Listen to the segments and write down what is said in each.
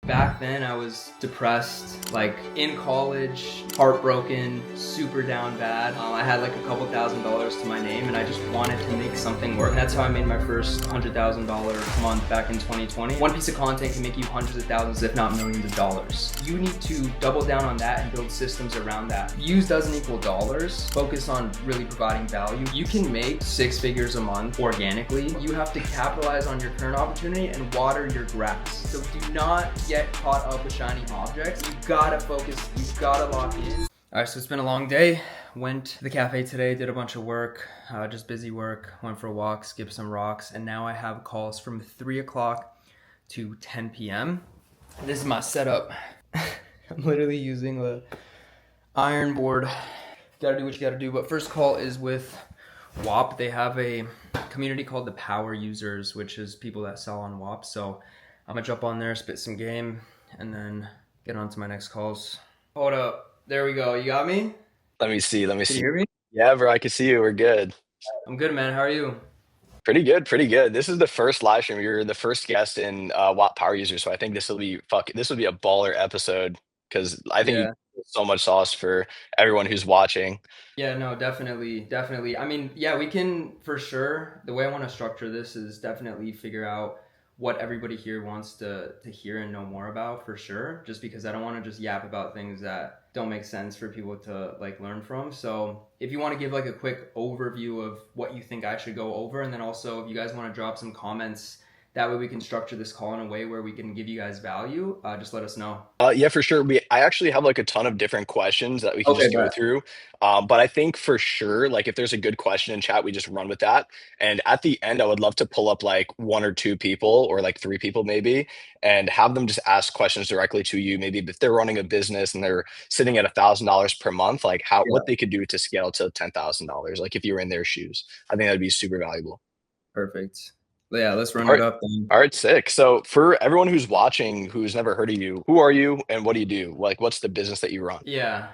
Back then I was depressed, like in college, heartbroken, super down bad. I had like a couple $1,000s to my name and I just wanted to make something work. And that's how I made my first $100,000 month back in 2020. One piece of content can make you hundreds of thousands, if not millions of dollars. You need to double down on that and build systems around that. Views doesn't equal dollars. Focus on really providing value. You can make 6 figures a month organically. You have to capitalize on your current opportunity and water your grass. So do not get caught up with shiny objects. You gotta focus, you gotta lock in. All right, so it's been a long day. Went to the cafe today, did a bunch of work, just busy work, went for a walk, skipped some rocks, and now I have calls from 3 o'clock to 10 p.m. This is my setup. I'm literally using the iron board. Gotta do what you gotta do, but first call is with WAP. They have a community called the Power Users, which is people that sell on WAP. So I'm gonna jump on there, spit some game, and then get on to my next calls. Hold up, there we go. You got me? Let me see. Let me Can you see. hear me? Yeah, bro, I can see you. We're good. I'm good, man. How are you? Pretty good, pretty good. This is the first live stream. You're the first guest in Watt Power User, so I think this will be a baller episode because I think you Yeah. so much sauce for everyone who's watching. Yeah, no, definitely, definitely. I mean, yeah, we can for sure. The way I want to structure this is definitely figure out what everybody here wants to hear and know more about for sure. Just because I don't want to just yap about things that don't make sense for people to like learn from. So if you want to give like a quick overview of what you think I should go over, and then also if you guys want to drop some comments, that way we can structure this call in a way where we can give you guys value. Just let us know. Yeah, for sure. I actually have like a ton of different questions that we can Okay, just go bet. through. But I think for sure, like if there's a good question in chat, we just run with that. And at the end, I would love to pull up like one or two people or like three people maybe, and have them just ask questions directly to you. Maybe if they're running a business and they're sitting at $1,000 per month, like Yeah, what they could do to scale to $10,000. Like if you were in their shoes, I think that'd be super valuable. perfect. Yeah, let's run All it right. up then. All right, sick. So for everyone who's watching who's never heard of you, who are you and what do you do? Like what's the business that you run? Yeah.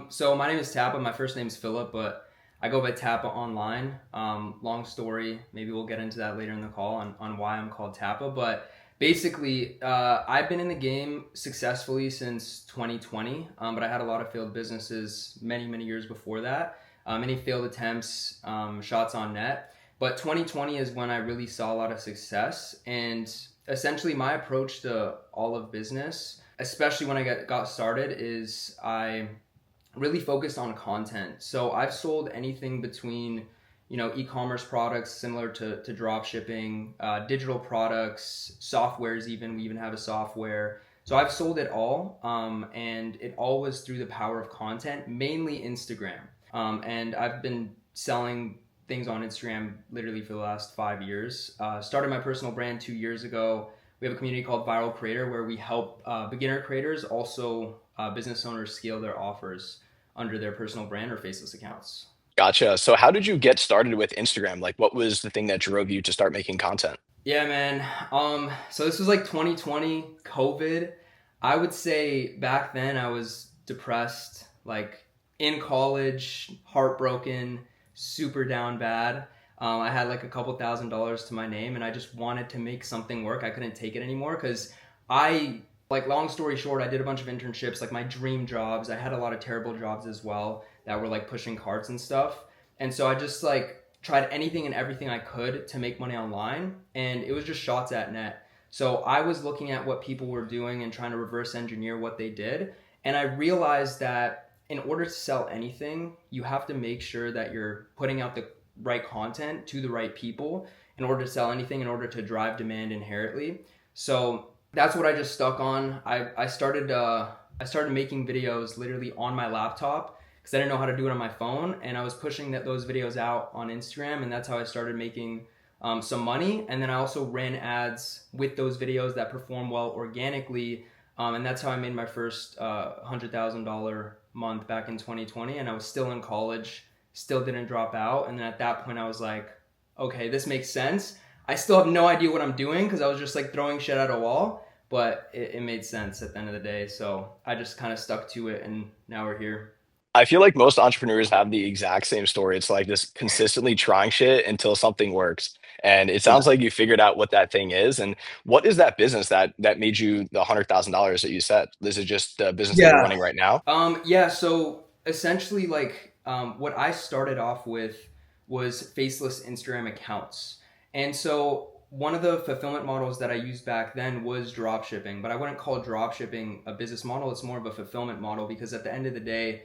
So my name is Tappa. My first name is Philip, but I go by Tappa online. Long story. Maybe we'll get into that later in the call on why I'm called Tappa. But basically, I've been in the game successfully since 2020. But I had a lot of failed businesses many, many years before that. Many failed attempts, shots on net. But 2020 is when I really saw a lot of success. And essentially, my approach to all of business, especially when I got started, is I really focused on content. So I've sold anything between, e-commerce products similar to drop shipping, digital products, softwares even. We even have a software. So I've sold it all, and it all was through the power of content, mainly Instagram. And I've been selling things on Instagram literally for the last 5 years. Started my personal brand 2 years ago. We have a community called Viral Creator where we help beginner creators, also business owners, scale their offers under their personal brand or faceless accounts. Gotcha. So how did you get started with Instagram? Like what was the thing that drove you to start making content? Yeah, man. So this was like 2020, COVID. I would say back then I was depressed, like in college, heartbroken, super down bad. I had like a couple $1,000s to my name and I just wanted to make something work. I couldn't take it anymore because like long story short, I did a bunch of internships, like my dream jobs. I had a lot of terrible jobs as well that were like pushing carts and stuff. And so I just like tried anything and everything I could to make money online, and it was just shots at net. So I was looking at what people were doing and trying to reverse engineer what they did, and I realized that in order to sell anything, you have to make sure that you're putting out the right content to the right people in order to sell anything, in order to drive demand inherently. So that's what I just stuck on. I started making videos literally on my laptop because I didn't know how to do it on my phone, and I was pushing those videos out on Instagram, and that's how I started making some money. And then I also ran ads with those videos that perform well organically, and that's how I made my first $100,000 month back in 2020. And I was still in college, still didn't drop out. And then at that point, I was like, okay, this makes sense. I still have no idea what I'm doing because I was just like throwing shit at a wall, but it made sense at the end of the day. So I just kind of stuck to it, and now we're here. I feel like most entrepreneurs have the exact same story. It's like just consistently trying shit until something works. And it Yeah. sounds like you figured out what that thing is. And what is that business that made you the $100,000 that you said? Is it just the business that you're Yeah. running right now? Yeah, so essentially like what I started off with was faceless Instagram accounts. And so one of the fulfillment models that I used back then was drop shipping, but I wouldn't call drop shipping a business model. It's more of a fulfillment model because at the end of the day,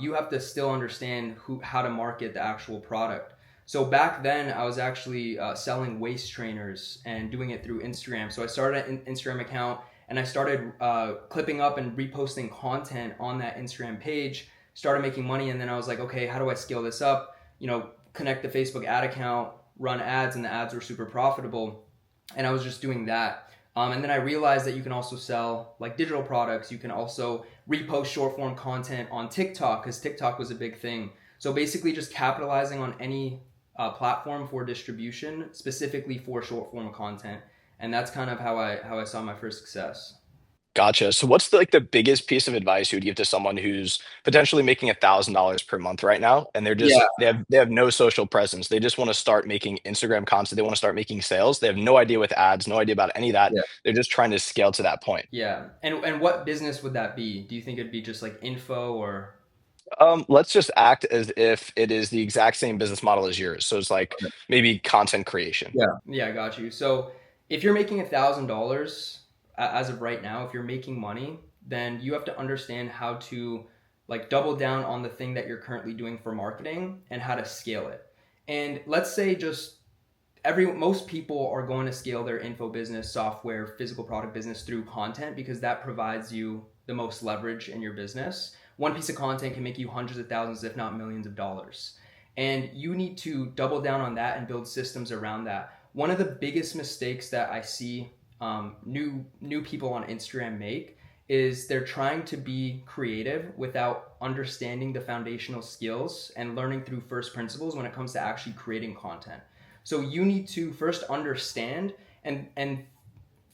you have to still understand how to market the actual product. So back then, I was actually selling waist trainers and doing it through Instagram. So I started an Instagram account and I started clipping up and reposting content on that Instagram page. Started making money, and then I was like, okay, how do I scale this up? Connect the Facebook ad account, run ads, and the ads were super profitable. And I was just doing that. And then I realized that you can also sell like digital products. You can also repost short form content on TikTok because TikTok was a big thing. So basically, just capitalizing on any platform for distribution, specifically for short form content, and that's kind of how I saw my first success. Gotcha. So what's like the biggest piece of advice you would give to someone who's potentially making $1,000 per month right now, and Yeah, they have no social presence. They just want to start making Instagram content. They want to start making sales. They have no idea with ads, no idea about any of that. yeah, They're just trying to scale to that point. yeah. And what business would that be? Do you think it'd be just like info or? Let's just act as if it is the exact same business model as yours. So it's like maybe content creation. Yeah. Yeah, I got you. So if you're making $1,000 as of right now, if you're making money, then you have to understand how to like double down on the thing that you're currently doing for marketing and how to scale it. And let's say just every most people are going to scale their info business, software, physical product business through content because that provides you the most leverage in your business. One piece of content can make you hundreds of thousands, if not millions of dollars. And you need to double down on that and build systems around that. One of the biggest mistakes that I see new people on Instagram make is they're trying to be creative without understanding the foundational skills and learning through first principles when it comes to actually creating content. So you need to first understand, and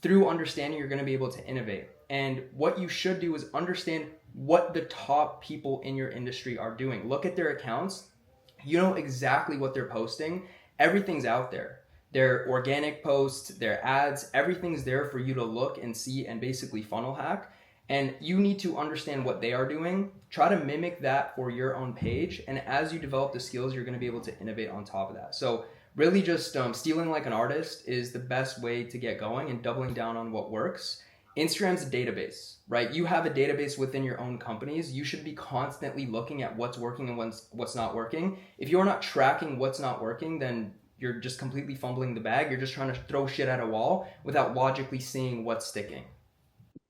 through understanding you're going to be able to innovate. And what you should do is understand what the top people in your industry are doing. Look at their accounts. You know exactly what they're posting. Everything's out there. Their organic posts, their ads, everything's there for you to look and see and basically funnel hack. And you need to understand what they are doing. Try to mimic that for your own page. And as you develop the skills, you're going to be able to innovate on top of that. So really just stealing like an artist is the best way to get going and doubling down on what works. Instagram's a database, right? You have a database within your own companies. You should be constantly looking at what's working and what's not working. If you're not tracking what's not working, then you're just completely fumbling the bag. You're just trying to throw shit at a wall without logically seeing what's sticking.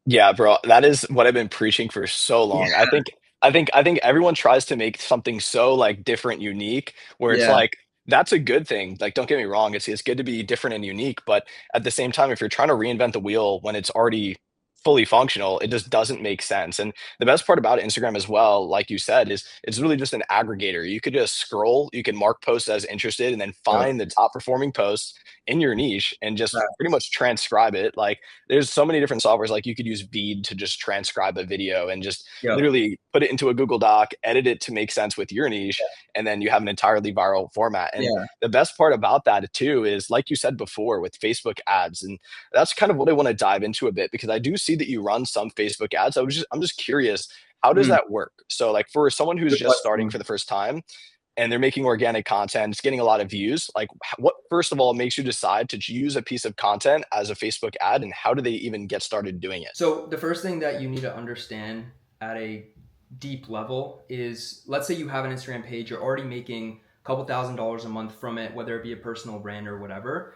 Yeah, bro, that is what I've been preaching for so long. I think everyone tries to make something so like different, unique, where it's Yeah, like that's a good thing. Like, don't get me wrong, it's good to be different and unique, but at the same time, if you're trying to reinvent the wheel when it's already fully functional, it just doesn't make sense. And the best part about Instagram as well, like you said, is it's really just an aggregator. You could just scroll, you can mark posts as interested, and then yeah, find the top performing posts in your niche and just right. pretty much transcribe it. Like there's so many different softwares. Like you could use Veed to just transcribe a video and just Yep. literally put it into a Google Doc, edit it to make sense with your niche, and then you have an entirely viral format. And Yeah. the best part about that too is, like you said before, with Facebook ads, and that's kind of what I want to dive into a bit because I do see that you run some Facebook ads. I'm just curious, how does Mm, that work? So like for someone who's good just starting question. for the first time and they're making organic content, it's getting a lot of views. Like, what first of all makes you decide to use a piece of content as a Facebook ad, and how do they even get started doing it? So the first thing that you need to understand at a deep level is, let's say you have an Instagram page, you're already making a couple $1,000s a month from it, whether it be a personal brand or whatever.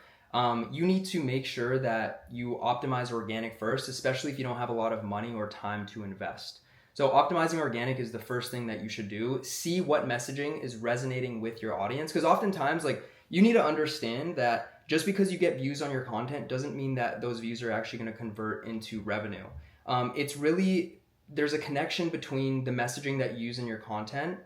You need to make sure that you optimize organic first, especially if you don't have a lot of money or time to invest. So optimizing organic is the first thing that you should do. See what messaging is resonating with your audience, because oftentimes like you need to understand that just because you get views on your content doesn't mean that those views are actually going to convert into revenue. It's really, there's a connection between the messaging that you use in your content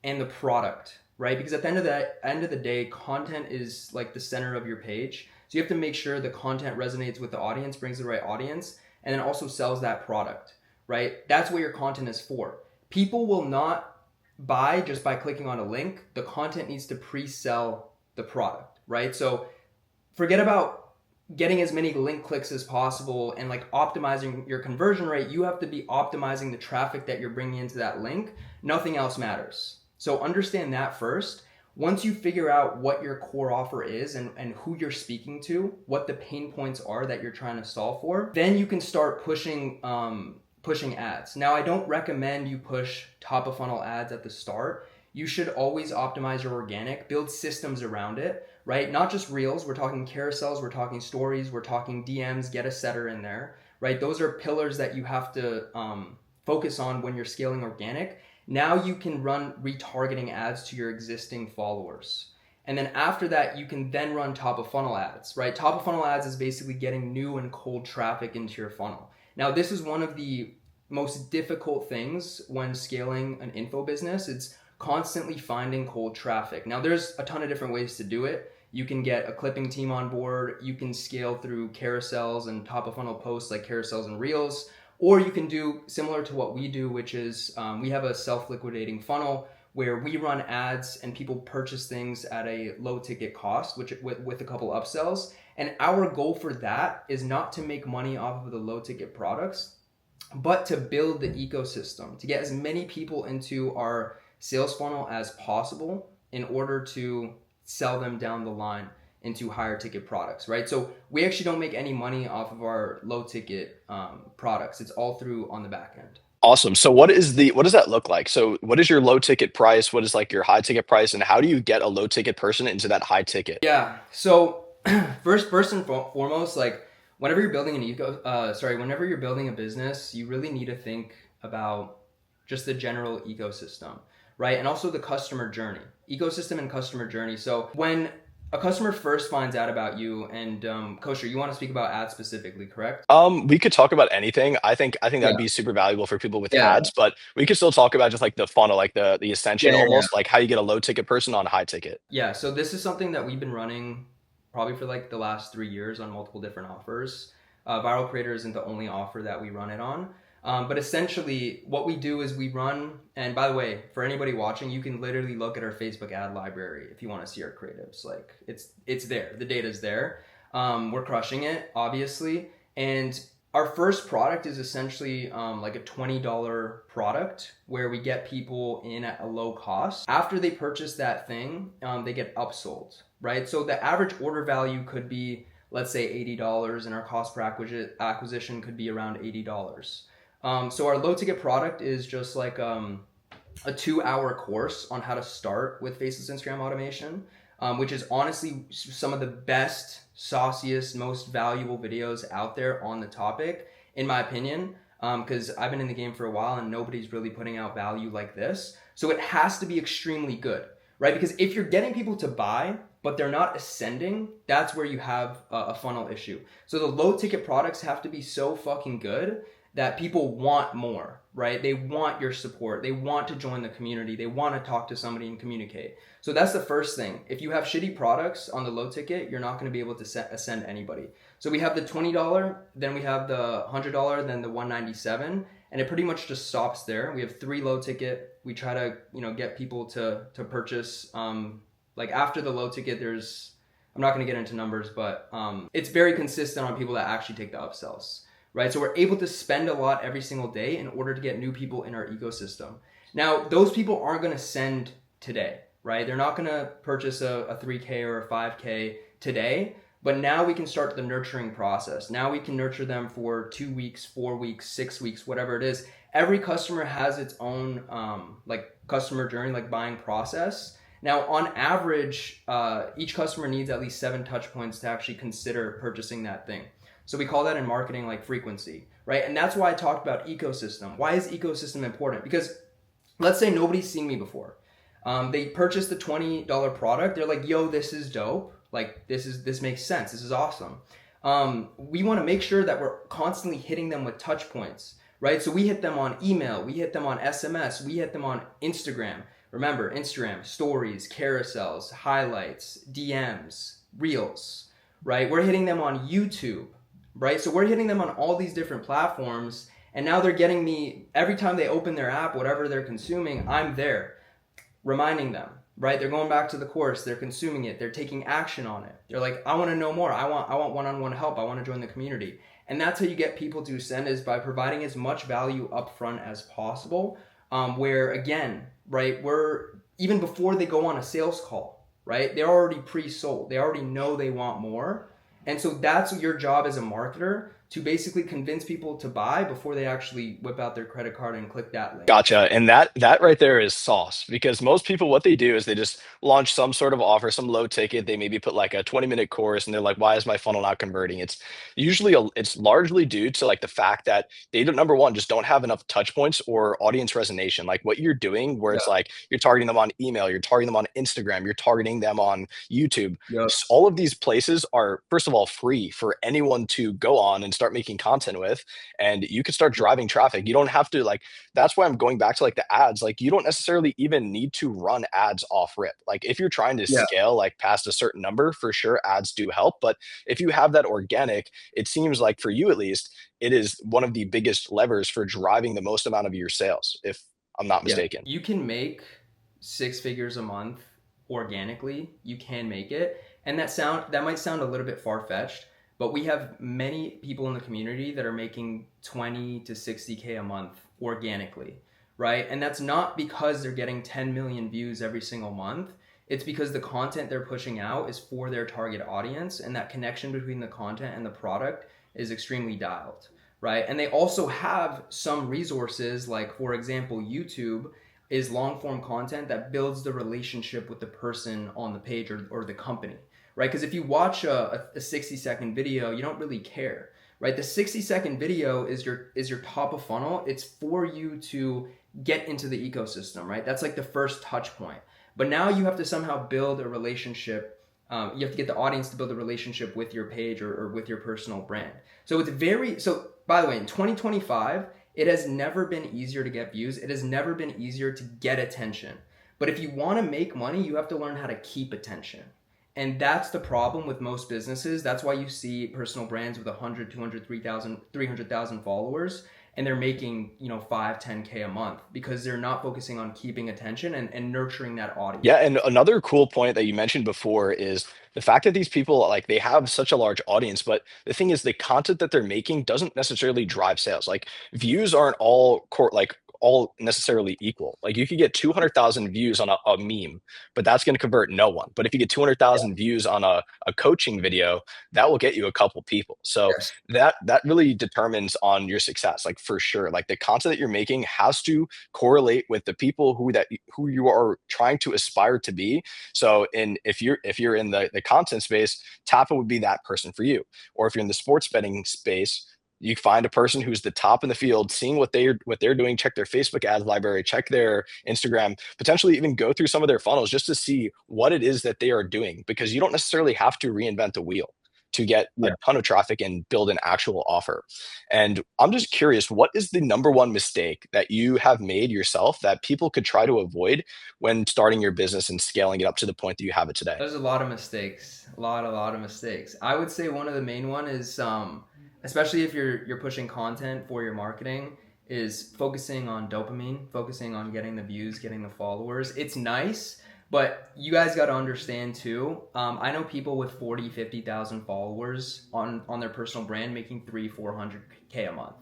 and the product, right? Because at the end of the day, content is like the center of your page. So you have to make sure the content resonates with the audience, brings the right audience, and then also sells that product, right? That's what your content is for. People will not buy just by clicking on a link. The content needs to pre-sell the product, right? So forget about getting as many link clicks as possible and like optimizing your conversion rate. You have to be optimizing the traffic that you're bringing into that link. Nothing else matters. So understand that first. Once you figure out what your core offer is and who you're speaking to, what the pain points are that you're trying to solve for, then you can start pushing ads. Now, I don't recommend you push top of funnel ads at the start. You should always optimize your organic, build systems around it, right? Not just reels, we're talking carousels, we're talking stories, we're talking DMs, get a setter in there, right? Those are pillars that you have to focus on when you're scaling organic. Now you can run retargeting ads to your existing followers. And then after that, you can then run top of funnel ads, right? Top of funnel ads is basically getting new and cold traffic into your funnel. Now, this is one of the most difficult things when scaling an info business. It's constantly finding cold traffic. Now, there's a ton of different ways to do it. You can get a clipping team on board. You can scale through carousels and top of funnel posts like carousels and reels. Or you can do similar to what we do, which is we have a self-liquidating funnel where we run ads and people purchase things at a low ticket cost, which with a couple upsells. And our goal for that is not to make money off of the low ticket products, but to build the ecosystem, to get as many people into our sales funnel as possible in order to sell them down the line into higher ticket products, right? So we actually don't make any money off of our low ticket products. It's all through on the back end. Awesome. So what does that look like? So what is your low ticket price? What is like your high ticket price? And how do you get a low ticket person into that high ticket? Yeah. So first and foremost, like whenever you're building whenever you're building a business, you really need to think about just the general ecosystem, right? And also the customer journey, ecosystem and customer journey. So when a customer first finds out about you, and Kosher, you want to speak about ads specifically, correct? We could talk about anything. I think Yeah. that'd be super valuable for people with Yeah. ads, but we could still talk about just like the funnel, like the Yeah. ascension Yeah. almost, like how you get a low ticket person on a high ticket. Yeah. So this is something that we've been running probably for like the last 3 years on multiple different offers. Viral Creator isn't the only offer that we run it on. But essentially what we do is we run, and by the way, for anybody watching, you can literally look at our Facebook ad library if you want to see our creatives. Like it's there, the data's there. We're crushing it, obviously. And our first product is essentially like a $20 product where we get people in at a low cost. After they purchase that thing, they get upsold, right? So the average order value could be, let's say $80, and our cost per acquisition could be around $80. So our low ticket product is just like a 2-hour course on how to start with faceless Instagram automation, which is honestly some of the best, sauciest, most valuable videos out there on the topic, in my opinion, because I've been in the game for a while and nobody's really putting out value like this. So it has to be extremely good, right? Because if you're getting people to buy, but they're not ascending, that's where you have a funnel issue. So the low ticket products have to be so fucking good that people want more, right? They want your support. They want to join the community. They want to talk to somebody and communicate. So that's the first thing. If you have shitty products on the low ticket, you're not going to be able to ascend anybody. So we have the $20, then we have the $100, then the $197, and it pretty much just stops there. We have 3 low ticket. We try to, get people to purchase. Like after the low ticket, I'm not going to get into numbers, but it's very consistent on people that actually take the upsells. Right? So we're able to spend a lot every single day in order to get new people in our ecosystem. Now, those people aren't going to send today, right? They're not going to purchase a 3K or a 5K today, but now we can start the nurturing process. Now we can nurture them for 2 weeks, 4 weeks, 6 weeks, whatever it is. Every customer has its own like customer journey, like buying process. Now, on average, each customer needs at least 7 touch points to actually consider purchasing that thing. So we call that in marketing like frequency, right? And that's why I talked about ecosystem. Why is ecosystem important? Because let's say nobody's seen me before. They purchased the $20 product. They're like, yo, this is dope. Like this makes sense. This is awesome. We want to make sure that we're constantly hitting them with touch points, right? So we hit them on email. We hit them on SMS. We hit them on Instagram. Remember, Instagram, stories, carousels, highlights, DMs, reels, right? We're hitting them on YouTube. Right? So we're hitting them on all these different platforms, and now they're getting me every time they open their app, whatever they're consuming, I'm there. reminding them, right? They're going back to the course, they're consuming it, they're taking action on it. They're like, I want to know more. I want one-on-one help. I want to join the community. And that's how you get people to send, is by providing as much value upfront as possible. Where again, right, we're even before they go on a sales call, right? They're already pre-sold. They already know they want more. And so that's your job as a marketer, to basically convince people to buy before they actually whip out their credit card and click that link. Gotcha. And that right there is sauce, because most people, what they do is they just launch some sort of offer, some low ticket. They maybe put like a 20-minute course and they're like, why is my funnel not converting? It's usually it's largely due to like the fact that they don't, number one, just don't have enough touch points or audience resonation. Like what you're doing, where Yeah. it's like you're targeting them on email, you're targeting them on Instagram, you're targeting them on YouTube. Yep. All of these places are, first of all, free for anyone to go on and start making content with, and you can start driving traffic. You don't have to like, that's why I'm going back to like the ads. Like you don't necessarily even need to run ads off rip. Like if you're trying to Yeah. scale like past a certain number, for sure ads do help. But if you have that organic, it seems like for you at least, it is one of the biggest levers for driving the most amount of your sales, if I'm not Yeah. mistaken. You can make 6 figures a month organically. You can make it. And that might sound a little bit far-fetched, but we have many people in the community that are making 20 to 60K a month organically, right? And that's not because they're getting 10 million views every single month. It's because the content they're pushing out is for their target audience, and that connection between the content and the product is extremely dialed, right? And they also have some resources, like for example, YouTube is long form content that builds the relationship with the person on the page, or the company, right? Because if you watch a 60-second video, you don't really care, right? The 60-second video is your top of funnel. It's for you to get into the ecosystem, right? That's like the first touch point. But now you have to somehow build a relationship. You have to get the audience to build a relationship with your page, or with your personal brand. So by the way, in 2025, it has never been easier to get views. It has never been easier to get attention. But if you want to make money, you have to learn how to keep attention. And that's the problem with most businesses. That's why you see personal brands with 100, 200, 300,000 followers, and they're making, 5, 10K a month, because they're not focusing on keeping attention and nurturing that audience. Yeah, and another cool point that you mentioned before is the fact that these people, like, they have such a large audience, but the thing is the content that they're making doesn't necessarily drive sales. Like views aren't all necessarily equal. Like you could get 200,000 views on a meme, but that's going to convert no one. But if you get 200,000 views on a coaching video, that will get you a couple people. So Yes. that really determines on your success, like for sure. Like the content that you're making has to correlate with the people who you are trying to aspire to be. So if you're in the content space, Tappa would be that person for you. Or if you're in the sports betting space, you find a person who's the top in the field, seeing what they're doing, check their Facebook ads library, check their Instagram, potentially even go through some of their funnels just to see what it is that they are doing, because you don't necessarily have to reinvent the wheel to get a Yeah. ton of traffic and build an actual offer. And I'm just curious, what is the number one mistake that you have made yourself that people could try to avoid when starting your business and scaling it up to the point that you have it today? There's a lot of mistakes. A lot of mistakes. I would say one of the main one is, especially if you're pushing content for your marketing, is focusing on dopamine, focusing on getting the views, getting the followers. It's nice, but you guys got to understand too. I know people with 40, 50,000 followers on their personal brand making 300-400K a month,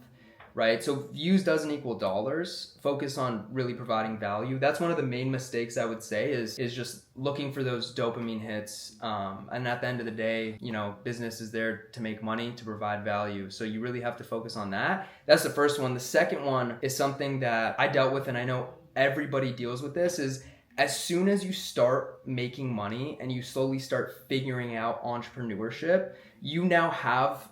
right? So views doesn't equal dollars. Focus on really providing value. That's one of the main mistakes I would say, is just looking for those dopamine hits. And at the end of the day, business is there to make money, to provide value. So you really have to focus on that. That's the first one. The second one is something that I dealt with, and I know everybody deals with this, is as soon as you start making money and you slowly start figuring out entrepreneurship, you now have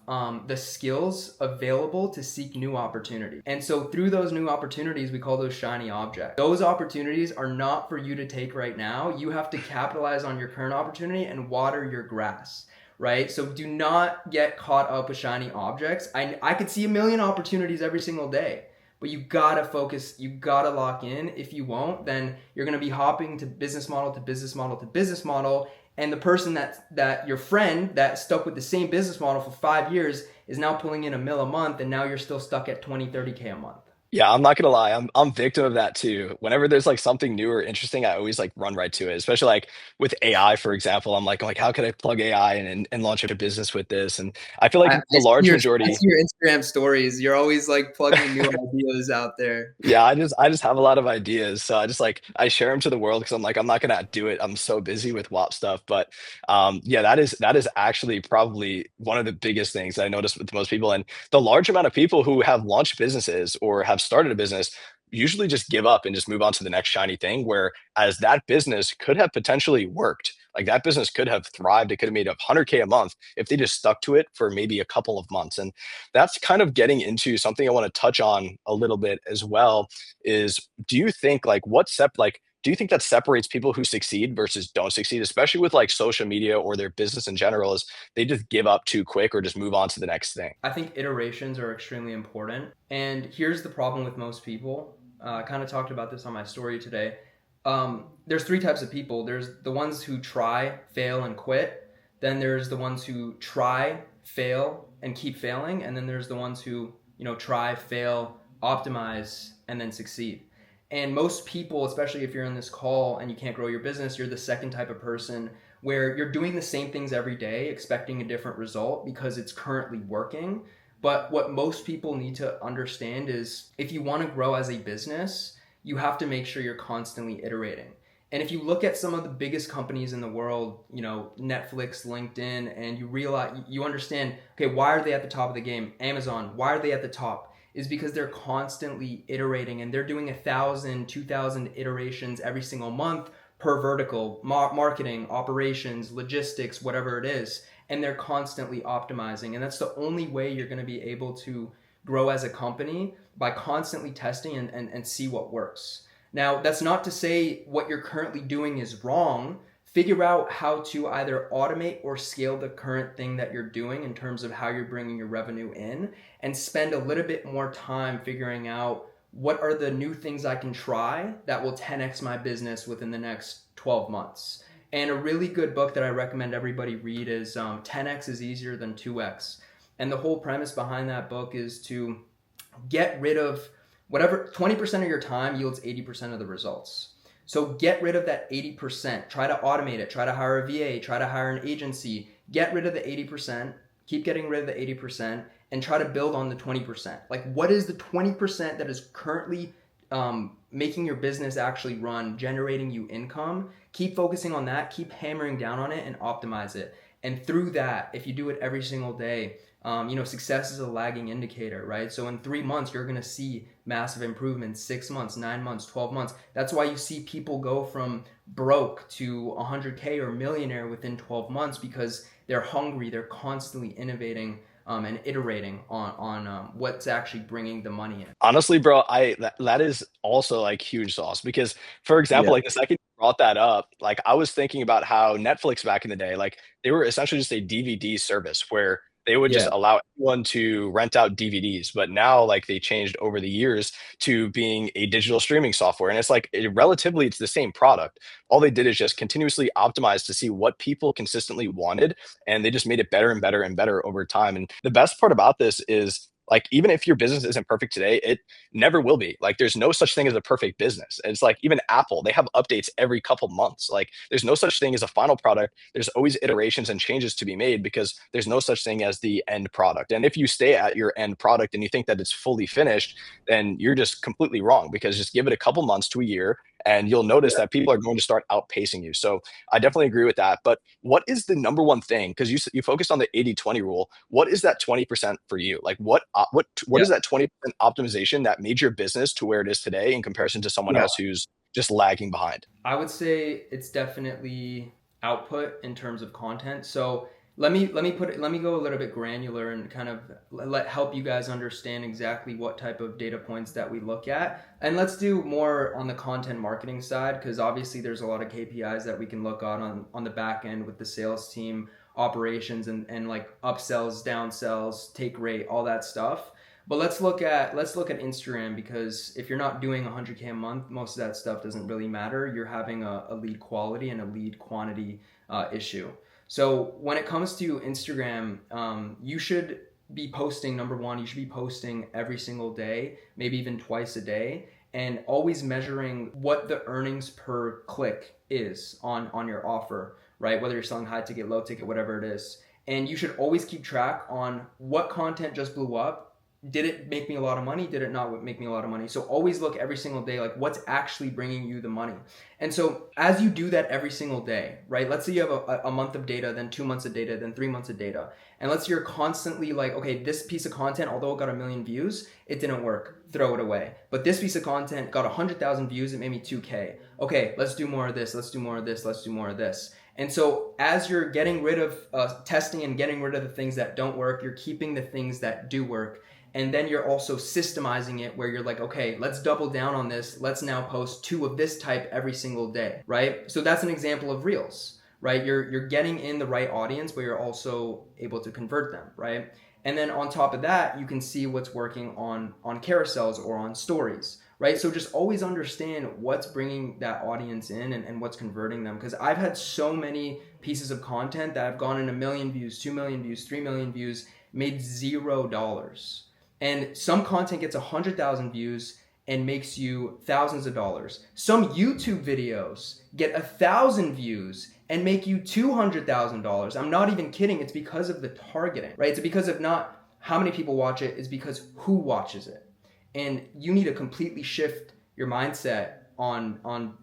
the skills available to seek new opportunities. And so through those new opportunities, we call those shiny objects. Those opportunities are not for you to take right now. You have to capitalize on your current opportunity and water your grass, right? So do not get caught up with shiny objects. I could see a million opportunities every single day, but you gotta focus, you gotta lock in. If you won't, then you're gonna be hopping to business model to business model to business model. And the person that your friend that stuck with the same business model for 5 years is now pulling in $1 million a month, and now you're still stuck at 20, 30K a month. Yeah, I'm not gonna lie. I'm victim of that too. Whenever there's like something new or interesting, I always like run right to it. Especially like with AI, for example. I'm like, how could I plug AI and launch a business with this? And I feel like the large I majority. see your Instagram stories. You're always like plugging new ideas out there. Yeah, I just have a lot of ideas. So I share them to the world because I'm like I'm not gonna do it. I'm so busy with WAP stuff. But yeah, that is actually probably one of the biggest things that I notice with most people. And the large amount of people who have launched businesses or have started a business usually just give up and just move on to the next shiny thing. Whereas that business could have potentially worked. Like that business could have thrived. It could have made 100K a month if they just stuck to it for maybe a couple of months. And that's kind of getting into something I want to touch on a little bit as well is do you think like do you think that separates people who succeed versus don't succeed, especially with like social media or their business in general, is they just give up too quick or just move on to the next thing? I think iterations are extremely important. And here's the problem with most people. I kind of talked about this on my story today. There's three types of people. There's the ones who try, fail, and quit. Then there's the ones who try, fail, and keep failing. And then there's the ones who, try, fail, optimize, and then succeed. And most people, especially if you're in this call and you can't grow your business, you're the second type of person where you're doing the same things every day, expecting a different result because it's currently working. But what most people need to understand is if you want to grow as a business, you have to make sure you're constantly iterating. And if you look at some of the biggest companies in the world, Netflix, LinkedIn, and you realize, you understand, okay, why are they at the top of the game? Amazon, why are they at the top? Is because they're constantly iterating and they're doing 1,000, 2,000 iterations every single month per vertical, marketing, operations, logistics, whatever it is. And they're constantly optimizing. And that's the only way you're going to be able to grow as a company, by constantly testing and see what works. Now, that's not to say what you're currently doing is wrong. Figure out how to either automate or scale the current thing that you're doing in terms of how you're bringing your revenue in, and spend a little bit more time figuring out what are the new things I can try that will 10x my business within the next 12 months. And a really good book that I recommend everybody read is 10x is easier than 2x. And the whole premise behind that book is to get rid of whatever 20% of your time yields 80% of the results. So get rid of that 80%. Try to automate it. Try to hire a VA. Try to hire an agency. Get rid of the 80%. Keep getting rid of the 80% and try to build on the 20%. Like, what is the 20% that is currently making your business actually run, generating you income? Keep focusing on that. Keep hammering down on it and optimize it. And through that, if you do it every single day, success is a lagging indicator, right? So in 3 months, you're going to see massive improvements, 6 months, 9 months, 12 months. That's why you see people go from broke to 100K or millionaire within 12 months, because they're hungry, they're constantly innovating and iterating on what's actually bringing the money in. Honestly, bro, that is also like huge sauce because, for example, Yeah. like the second you brought that up, like I was thinking about how Netflix back in the day, like they were essentially just a DVD service where they would just Yeah. allow anyone to rent out DVDs. But now, like they changed over the years to being a digital streaming software, and it's like relatively it's the same product. All they did is just continuously optimize to see what people consistently wanted, and they just made it better and better and better over time. And the best part about this is like even if your business isn't perfect today, it never will be. Like there's no such thing as a perfect business. It's like even Apple, they have updates every couple months. Like there's no such thing as a final product. There's always iterations and changes to be made because there's no such thing as the end product. And if you stay at your end product and you think that it's fully finished, then you're just completely wrong because just give it a couple months to a year and you'll notice Yeah. that people are going to start outpacing you. So I definitely agree with that. But what is the number one thing? Because you focused on the 80-20 rule. What is that 20% for you? Like what Yeah. is that 20% optimization that made your business to where it is today in comparison to someone Yeah. else who's just lagging behind? I would say it's definitely output in terms of content. So let me go a little bit granular and kind of help you guys understand exactly what type of data points that we look at. And let's do more on the content marketing side, because obviously there's a lot of KPIs that we can look on the back end with the sales team, operations, and like upsells, downsells, take rate, all that stuff. But let's look at Instagram, because if you're not doing 100K a month, most of that stuff doesn't really matter. You're having a lead quality and a lead quantity issue. So when it comes to Instagram, you should be posting, number one, you should be posting every single day, maybe even twice a day, and always measuring what the earnings per click is on your offer, right? Whether you're selling high ticket, low ticket, whatever it is. And you should always keep track on what content just blew up. Did it make me a lot of money? Did it not make me a lot of money? So always look every single day, like what's actually bringing you the money. And so as you do that every single day, right? Let's say you have a month of data, then 2 months of data, then 3 months of data. And let's say you're constantly like, okay, this piece of content, although it got 1 million views, it didn't work. Throw it away. But this piece of content got 100,000 views. It made me 2K. Okay, let's do more of this. Let's do more of this. Let's do more of this. And so as you're getting rid of testing and getting rid of the things that don't work, you're keeping the things that do work. And then you're also systemizing it where you're like, okay, let's double down on this. Let's now post 2 of this type every single day, right? So that's an example of Reels, right? You're getting in the right audience, but you're also able to convert them, right? And then on top of that, you can see what's working on carousels or on stories, right? So just always understand what's bringing that audience in and what's converting them. Because I've had so many pieces of content that have gone in 1 million views, 2 million views, 3 million views, made $0. And some content gets 100,000 views and makes you thousands of dollars. Some YouTube videos get 1,000 views and make you $200,000. I'm not even kidding. It's because of the targeting, right? It's because of not how many people watch it, it's because who watches it. And you need to completely shift your mindset on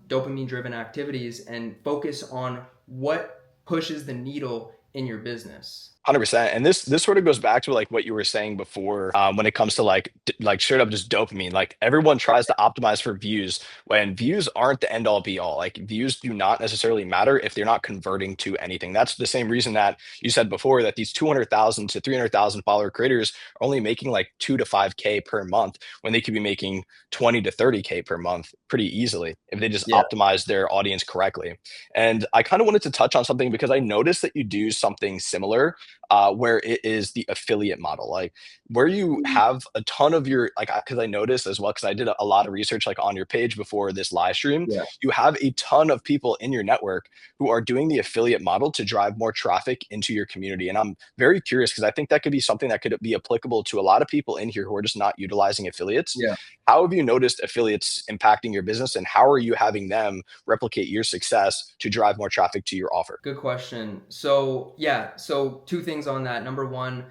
dopamine driven activities and focus on what pushes the needle in your business. 100%. And this sort of goes back to like what you were saying before, when it comes to like straight up just dopamine. Like everyone tries to optimize for views when views aren't the end all be all. Like views do not necessarily matter if they're not converting to anything. That's the same reason that you said before that these 200,000 to 300,000 follower creators are only making like 2 to 5K per month when they could be making 20 to 30K per month pretty easily if they just Yeah. optimize their audience correctly. And I kind of wanted to touch on something because I noticed that you do something similar, where it is the affiliate model, like where you have a ton of your like, because I noticed as well, because I did a lot of research like on your page before this live stream, Yeah. you have a ton of people in your network who are doing the affiliate model to drive more traffic into your community. And I'm very curious because I think that could be something that could be applicable to a lot of people in here who are just not utilizing affiliates. Yeah. How have you noticed affiliates impacting your business, and how are you having them replicate your success to drive more traffic to your offer? Good question. So yeah, so 2 things on that. Number one,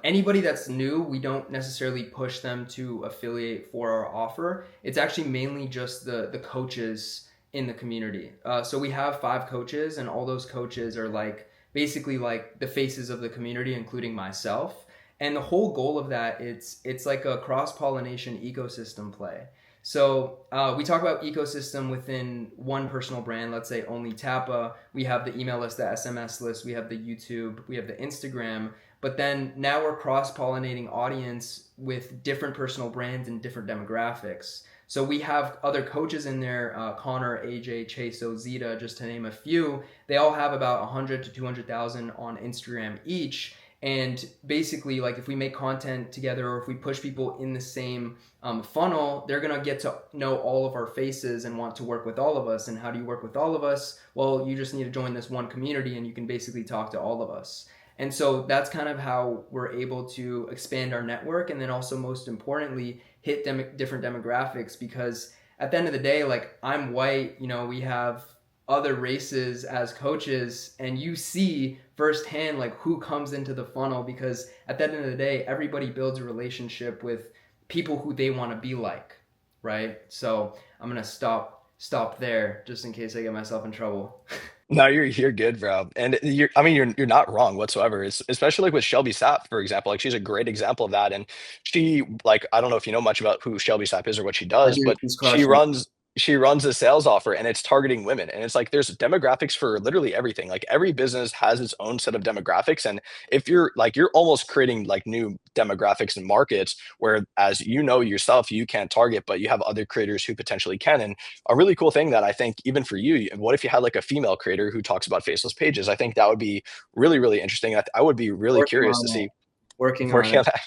anybody that's new, we don't necessarily push them to affiliate for our offer. It's actually mainly just the coaches in the community. So we have 5 coaches, and all those coaches are like basically like the faces of the community, including myself. And the whole goal of that, it's like a cross-pollination ecosystem play. So we talk about ecosystem within one personal brand. Let's say only Tappa. We have the email list, the SMS list. We have the YouTube. We have the Instagram. But then now we're cross-pollinating audience with different personal brands and different demographics. So we have other coaches in there, Connor, AJ, Chaso, Zeta, just to name a few. They all have about 100 to 200,000 on Instagram each. And basically, like if we make content together or if we push people in the same funnel, they're going to get to know all of our faces and want to work with all of us. And how do you work with all of us? Well, you just need to join this one community and you can basically talk to all of us. And so that's kind of how we're able to expand our network. And then also, most importantly, hit different demographics, because at the end of the day, like I'm white, we have other races as coaches, and you see firsthand like who comes into the funnel, because at the end of the day, everybody builds a relationship with people who they want to be like, right? So I'm gonna stop there just in case I get myself in trouble. No, you're good, bro. And I mean, you're not wrong whatsoever. It's especially like with Shelby Sapp, for example. Like she's a great example of that. And she, like, I don't know if you know much about who Shelby Sapp is or what she I does, do. but She's she crushing. runs she runs a sales offer and it's targeting women. And it's like there's demographics for literally everything. Like every business has its own set of demographics. And if you're almost creating like new demographics and markets where, as you know yourself, you can't target, but you have other creators who potentially can. And a really cool thing that I think even for you, what if you had like a female creator who talks about faceless pages? I think that would be really, really interesting. I would be really Working curious to on it. see Working on working it. on that.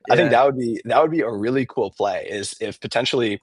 I think Yeah. that would be a really cool play is if potentially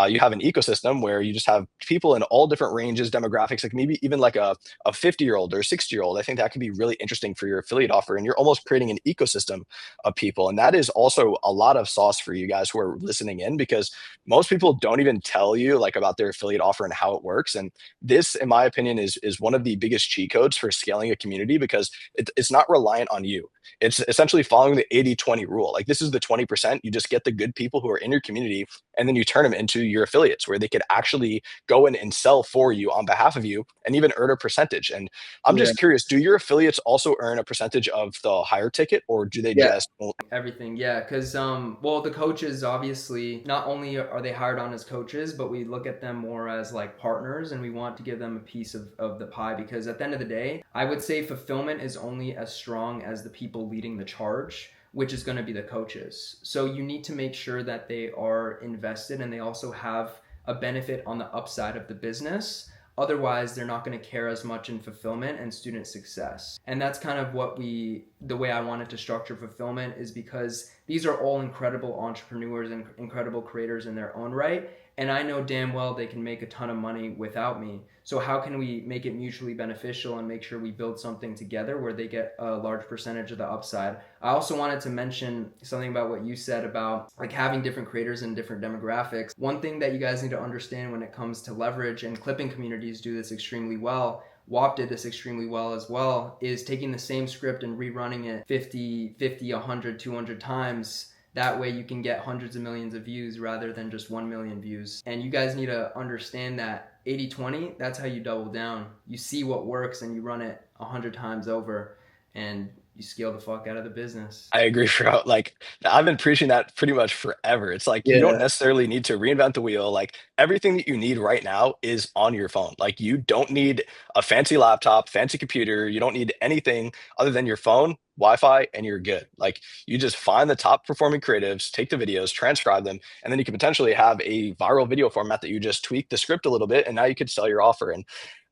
you have an ecosystem where you just have people in all different ranges, demographics, like maybe even like a 50-year-old or 60-year-old. I think that could be really interesting for your affiliate offer. And you're almost creating an ecosystem of people. And that is also a lot of sauce for you guys who are listening in because most people don't even tell you like about their affiliate offer and how it works. And this, in my opinion, is one of the biggest cheat codes for scaling a community because it's not reliant on you. It's essentially following the 80-20 rule. Like this is the 20%. You just get the good people who are in your community and then you turn them into your affiliates where they could actually go in and sell for you on behalf of you and even earn a percentage. And I'm Yeah. just curious, do your affiliates also earn a percentage of the higher ticket or do they Yeah. just Everything, yeah, because well, the coaches obviously not only are they hired on as coaches, but we look at them more as like partners, and we want to give them a piece of the pie. Because at the end of the day, I would say fulfillment is only as strong as the people leading the charge, which is going to be the coaches. So you need to make sure that they are invested and they also have a benefit on the upside of the business. Otherwise, they're not going to care as much in fulfillment and student success. And that's kind of the way I wanted to structure fulfillment is because these are all incredible entrepreneurs and incredible creators in their own right. And I know damn well they can make a ton of money without me. So how can we make it mutually beneficial and make sure we build something together where they get a large percentage of the upside? I also wanted to mention something about what you said about like having different creators and different demographics. One thing that you guys need to understand when it comes to leverage, and clipping communities do this extremely well, WAP did this extremely well as well, is taking the same script and rerunning it 100, 200 times. That way you can get hundreds of millions of views rather than just 1 million views. And you guys need to understand that 80-20, that's how you double down. You see what works and you run it 100 times over and you scale the fuck out of the business. I agree, bro. Like I've been preaching that pretty much forever. It's like you don't Yeah. necessarily need to reinvent the wheel. Like everything that you need right now is on your phone. Like you don't need a fancy laptop, fancy computer. You don't need anything other than your phone, Wi-Fi, and you're good. Like you just find the top performing creatives, take the videos, transcribe them, and then you can potentially have a viral video format that you just tweak the script a little bit, and now you could sell your offer. And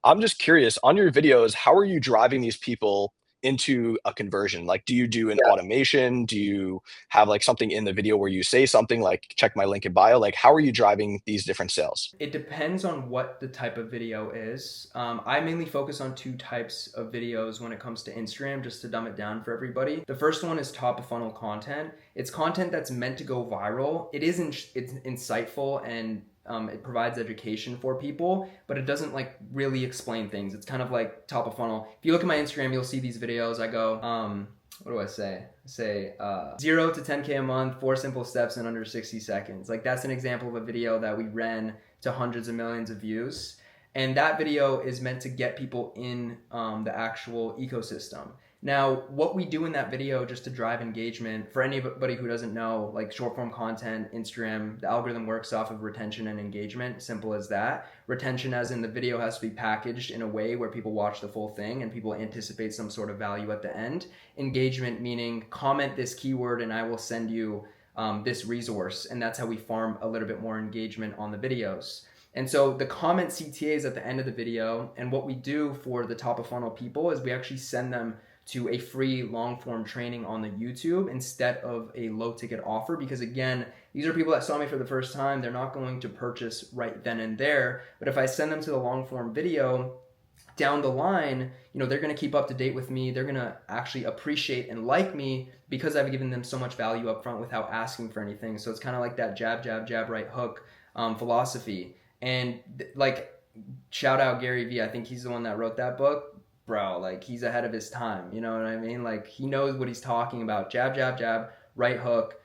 I'm just curious on your videos, how are you driving these people into a conversion? Like, do you do an automation? Do you have like something in the video where you say something like, check my link in bio? Like, how are you driving these different sales? It depends on what the type of video is. I mainly focus on two types of videos when it comes to Instagram, just to dumb it down for everybody. The first one is top of funnel content. It's content that's meant to go viral. It's insightful and it provides education for people, but it doesn't like really explain things. It's kind of like top of funnel. If you look at my Instagram, you'll see these videos. I go, what do I say? I say 0 to 10K a month, 4 simple steps in under 60 seconds. Like that's an example of a video that we ran to hundreds of millions of views. And that video is meant to get people in the actual ecosystem. Now, what we do in that video just to drive engagement, for anybody who doesn't know, like short form content, Instagram, the algorithm works off of retention and engagement, simple as that. Retention as in the video has to be packaged in a way where people watch the full thing and people anticipate some sort of value at the end. Engagement meaning comment this keyword and I will send you this resource. And that's how we farm a little bit more engagement on the videos. And so the comment CTA is at the end of the video. And what we do for the top of funnel people is we actually send them to a free long form training on the YouTube instead of a low ticket offer. Because again, these are people that saw me for the first time. They're not going to purchase right then and there. But if I send them to the long form video, down the line, they're going to keep up to date with me. They're going to actually appreciate and like me because I've given them so much value up front without asking for anything. So it's kind of like that jab, jab, jab, right hook philosophy. And like, shout out Gary Vee. I think he's the one that wrote that book. Bro, like he's ahead of his time. You know what I mean? Like he knows what he's talking about. Jab, jab, jab, right hook.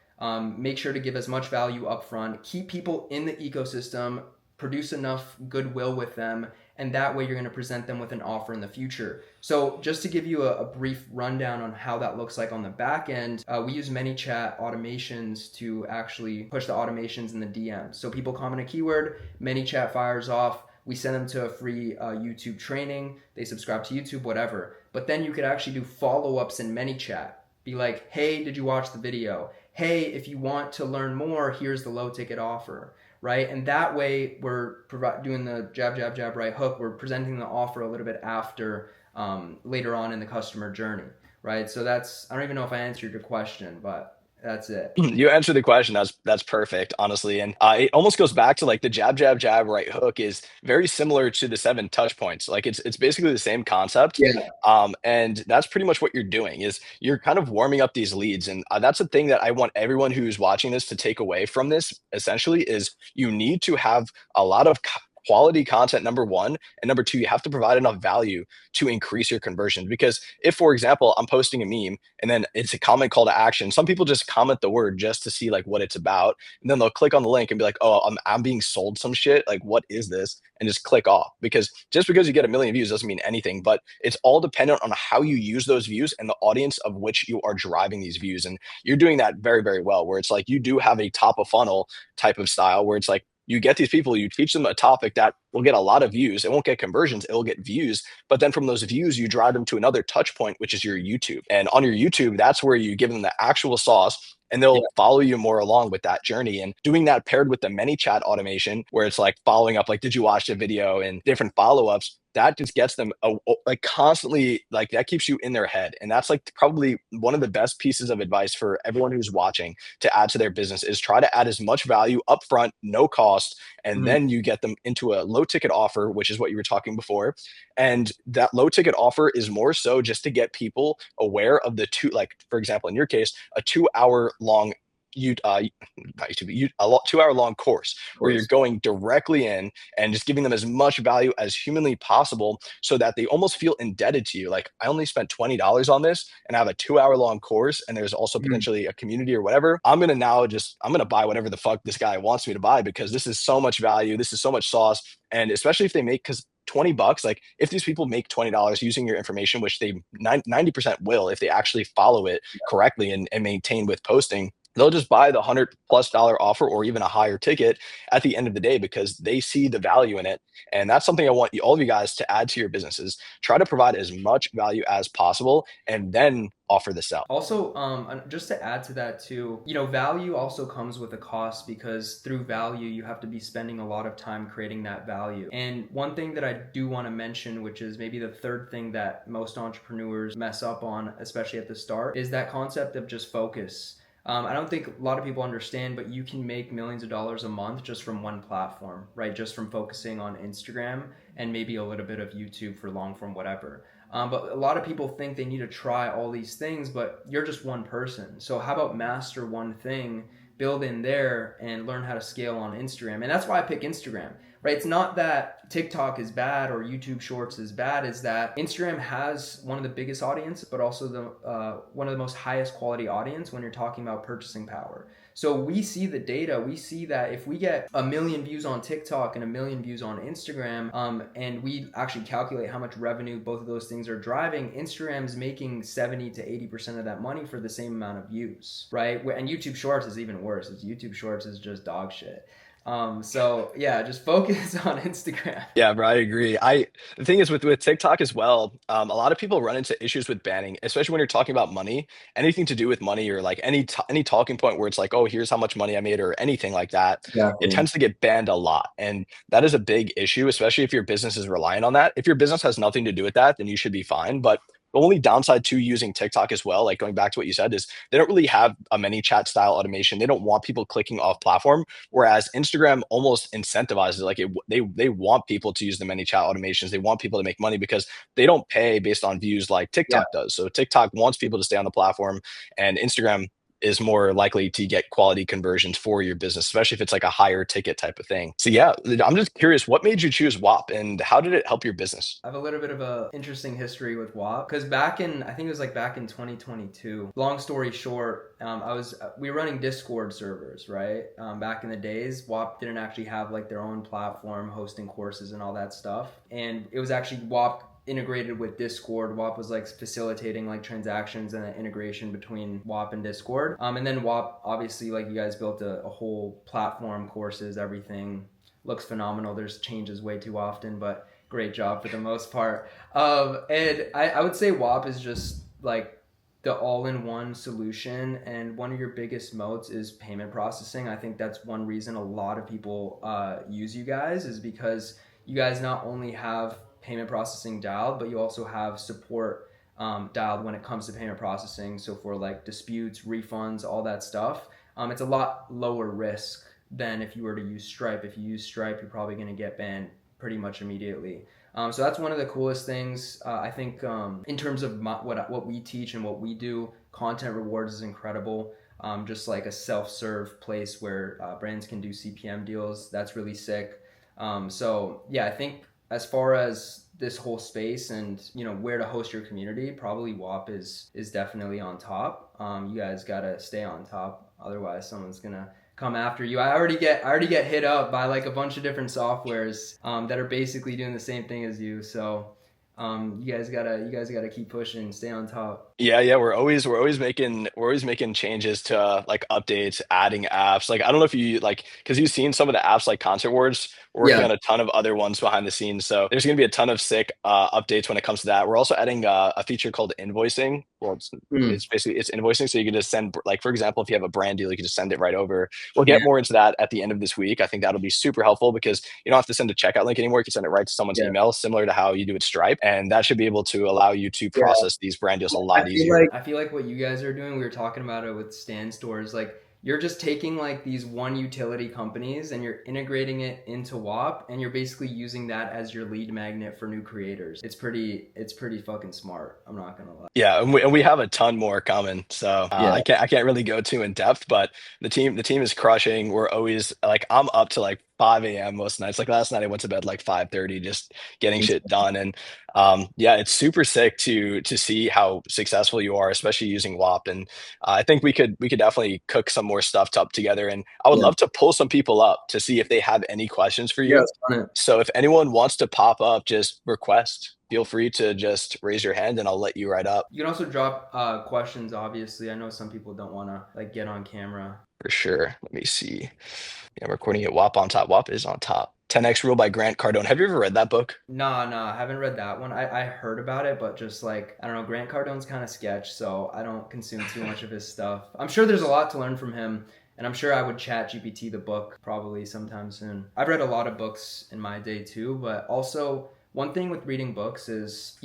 Make sure to give as much value up front. Keep people in the ecosystem. Produce enough goodwill with them. And that way you're going to present them with an offer in the future. So just to give you a brief rundown on how that looks like on the back end, we use ManyChat automations to actually push the automations in the DMs. So people comment a keyword, ManyChat fires off. We send them to a free YouTube training. They subscribe to YouTube, whatever. But then you could actually do follow-ups in ManyChat. Be like, hey, did you watch the video? Hey, if you want to learn more, here's the low ticket offer, right? And that way we're doing the jab, jab, jab, right hook. We're presenting the offer a little bit after, later on in the customer journey, right? So I don't even know if I answered your question, but That's it. You answered the question. That's perfect, honestly, and it almost goes back to like the jab, jab, jab, right hook is very similar to the seven touch points. Like it's basically the same concept, Yeah. and that's pretty much what you're doing. Is you're kind of warming up these leads, and that's the thing that I want everyone who's watching this to take away from this. Essentially, is you need to have a lot of quality content. Number one, and number two, you have to provide enough value to increase your conversions. Because if, for example, I'm posting a meme and then it's a comment call to action. Some people just comment the word just to see like what it's about, and then they'll click on the link and be like, "Oh, I'm being sold some shit. Like, what is this?" And just click off. Because just because you get a million views doesn't mean anything. But it's all dependent on how you use those views and the audience of which you are driving these views. And you're doing that very, very well. Where it's like you do have a top of funnel type of style, where it's like you get these people, you teach them a topic that will get a lot of views. It won't get conversions, it will get views. But then from those views, you drive them to another touch point, which is your YouTube. And on your YouTube, that's where you give them the actual sauce and Yeah. they'll follow you more along with that journey. And doing that paired with the ManyChat automation, where it's like following up, like, did you watch the video and different follow ups? That just gets them like constantly, like that keeps you in their head. And that's like probably one of the best pieces of advice for everyone who's watching to add to their business is try to add as much value upfront, no cost, and Mhm. then you get them into a low ticket offer, which is what you were talking before. And that low ticket offer is more so just to get people aware of the two, like for example, in your case, a 2 hour long you not YouTube, you, a 2 hour long course Of where you're course. going directly in and just giving them as much value as humanly possible so that they almost feel indebted to you. Like, I only spent $20 on this and I have a 2 hour long course and there's also Mhm. potentially a community or whatever. I'm gonna buy whatever the fuck this guy wants me to buy because this is so much value, this is so much sauce. And especially if they make, because $20, like if these people make $20 using your information, which they 90% will if they actually follow it correctly and maintain with posting, they'll just buy the $100+ offer or even a higher ticket at the end of the day because they see the value in it. And that's something I want you, all of you guys, to add to your businesses. Try to provide as much value as possible and then offer this out. Also, just to add to that too, value also comes with a cost because through value, you have to be spending a lot of time creating that value. And one thing that I do want to mention, which is maybe the third thing that most entrepreneurs mess up on, especially at the start, is that concept of just focus. I don't think a lot of people understand, but you can make millions of dollars a month just from one platform, right? Just from focusing on Instagram and maybe a little bit of YouTube for long form, whatever. But a lot of people think they need to try all these things, but you're just one person. So how about master one thing, build in there, and learn how to scale on Instagram? And that's why I pick Instagram, right? It's not that TikTok is bad or YouTube Shorts is bad. Is that Instagram has one of the biggest audience, but also the one of the most highest quality audience when you're talking about purchasing power. So we see the data. We see that if we get a million views on TikTok and a million views on Instagram, and we actually calculate how much revenue both of those things are driving, Instagram's making 70 to 80% of that money for the same amount of views, right? And YouTube Shorts is even worse. It's YouTube Shorts is just dog shit. So yeah, just focus on Instagram. Yeah, bro, I agree. The thing is with TikTok as well, a lot of people run into issues with banning, especially when you're talking about money, anything to do with money or like any talking point where it's like, oh, here's how much money I made or anything like that. It Exactly. tends to get banned a lot, and that is a big issue, especially if your business is relying on that. If your business has nothing to do with that, then you should be fine. But the only downside to using TikTok as well, like going back to what you said, is they don't really have a many chat style automation. They don't want people clicking off platform. Whereas Instagram almost incentivizes, like they want people to use the many chat automations. They want people to make money because they don't pay based on views like Yeah. TikTok does. So TikTok wants people to stay on the platform, and Instagram is more likely to get quality conversions for your business, especially if it's like a higher ticket type of thing. So yeah, I'm just curious, what made you choose WAP and how did it help your business? I have a little bit of a interesting history with WAP because back in I think it was like back in 2022. Long story short, we were running Discord servers, right? Back in the days, WAP didn't actually have like their own platform hosting courses and all that stuff, and it was actually WAP integrated with Discord. WAP was like facilitating like transactions and the integration between WAP and Discord. And then WAP, obviously, like you guys built a whole platform, courses, everything looks phenomenal. There's changes way too often, but great job for the most part. And I would say WAP is just like the all-in-one solution, and one of your biggest moats is payment processing. I think that's one reason a lot of people use you guys, is because you guys not only have payment processing dialed, but you also have support dialed when it comes to payment processing. So for like disputes, refunds, all that stuff, it's a lot lower risk than if you were to use Stripe. If you use Stripe, you're probably going to get banned pretty much immediately. So that's one of the coolest things. I think in terms of what we teach and what we do, Content Rewards is incredible. Just like a self-serve place where brands can do CPM deals. That's really sick. So yeah, I think as far as this whole space and where to host your community, probably WAP is definitely on top. You guys gotta stay on top, otherwise someone's gonna come after you. I already get hit up by like a bunch of different softwares that are basically doing the same thing as you. So you guys gotta keep pushing, stay on top. Yeah, we're always making changes to like updates, adding apps. Like I don't know if you like because you've seen some of the apps like Concert Wars. We're working Yeah. on a ton of other ones behind the scenes. So there's gonna be a ton of sick updates when it comes to that. We're also adding a feature called invoicing. Well, it's Mm. basically it's invoicing, so you can just send like for example, if you have a brand deal, you can just send it right over. We'll Yeah. get more into that at the end of this week. I think that'll be super helpful because you don't have to send a checkout link anymore. You can send it right to someone's Yeah. email, similar to how you do with Stripe, and that should be able to allow you to Yeah. process these brand deals a lot easier. I feel like what you guys are doing, we were talking about it with Stan stores, like you're just taking like these one utility companies and you're integrating it into WAP and you're basically using that as your lead magnet for new creators. It's pretty fucking smart. I'm not gonna lie. Yeah, and we have a ton more coming. So Yeah. I can't really go too in depth, but the team is crushing. We're always like I'm up to like 5 a.m. most nights. Like last night I went to bed like 5:30 just getting shit done. And yeah, it's super sick to see how successful you are, especially using WAP. And I think we could definitely cook some more stuff up together. And I would Yeah. love to pull some people up to see if they have any questions for Yeah, you. it's fun. So if anyone wants to pop up, just request. Feel free to just raise your hand and I'll let you right up You can also drop questions, obviously. I know some people don't wanna like get on camera. for sure. Let me see. Yeah, I'm recording it. WAP on top. WAP is on top. 10X Rule by Grant Cardone. Have you ever read that book? Nah, I haven't read that one. I heard about it, but just like, I don't know, Grant Cardone's kind of sketch, so I don't consume too much of his stuff. I'm sure there's a lot to learn from him, and I'm sure I would chat GPT the book probably sometime soon. I've read a lot of books in my day too, but also one thing with reading books is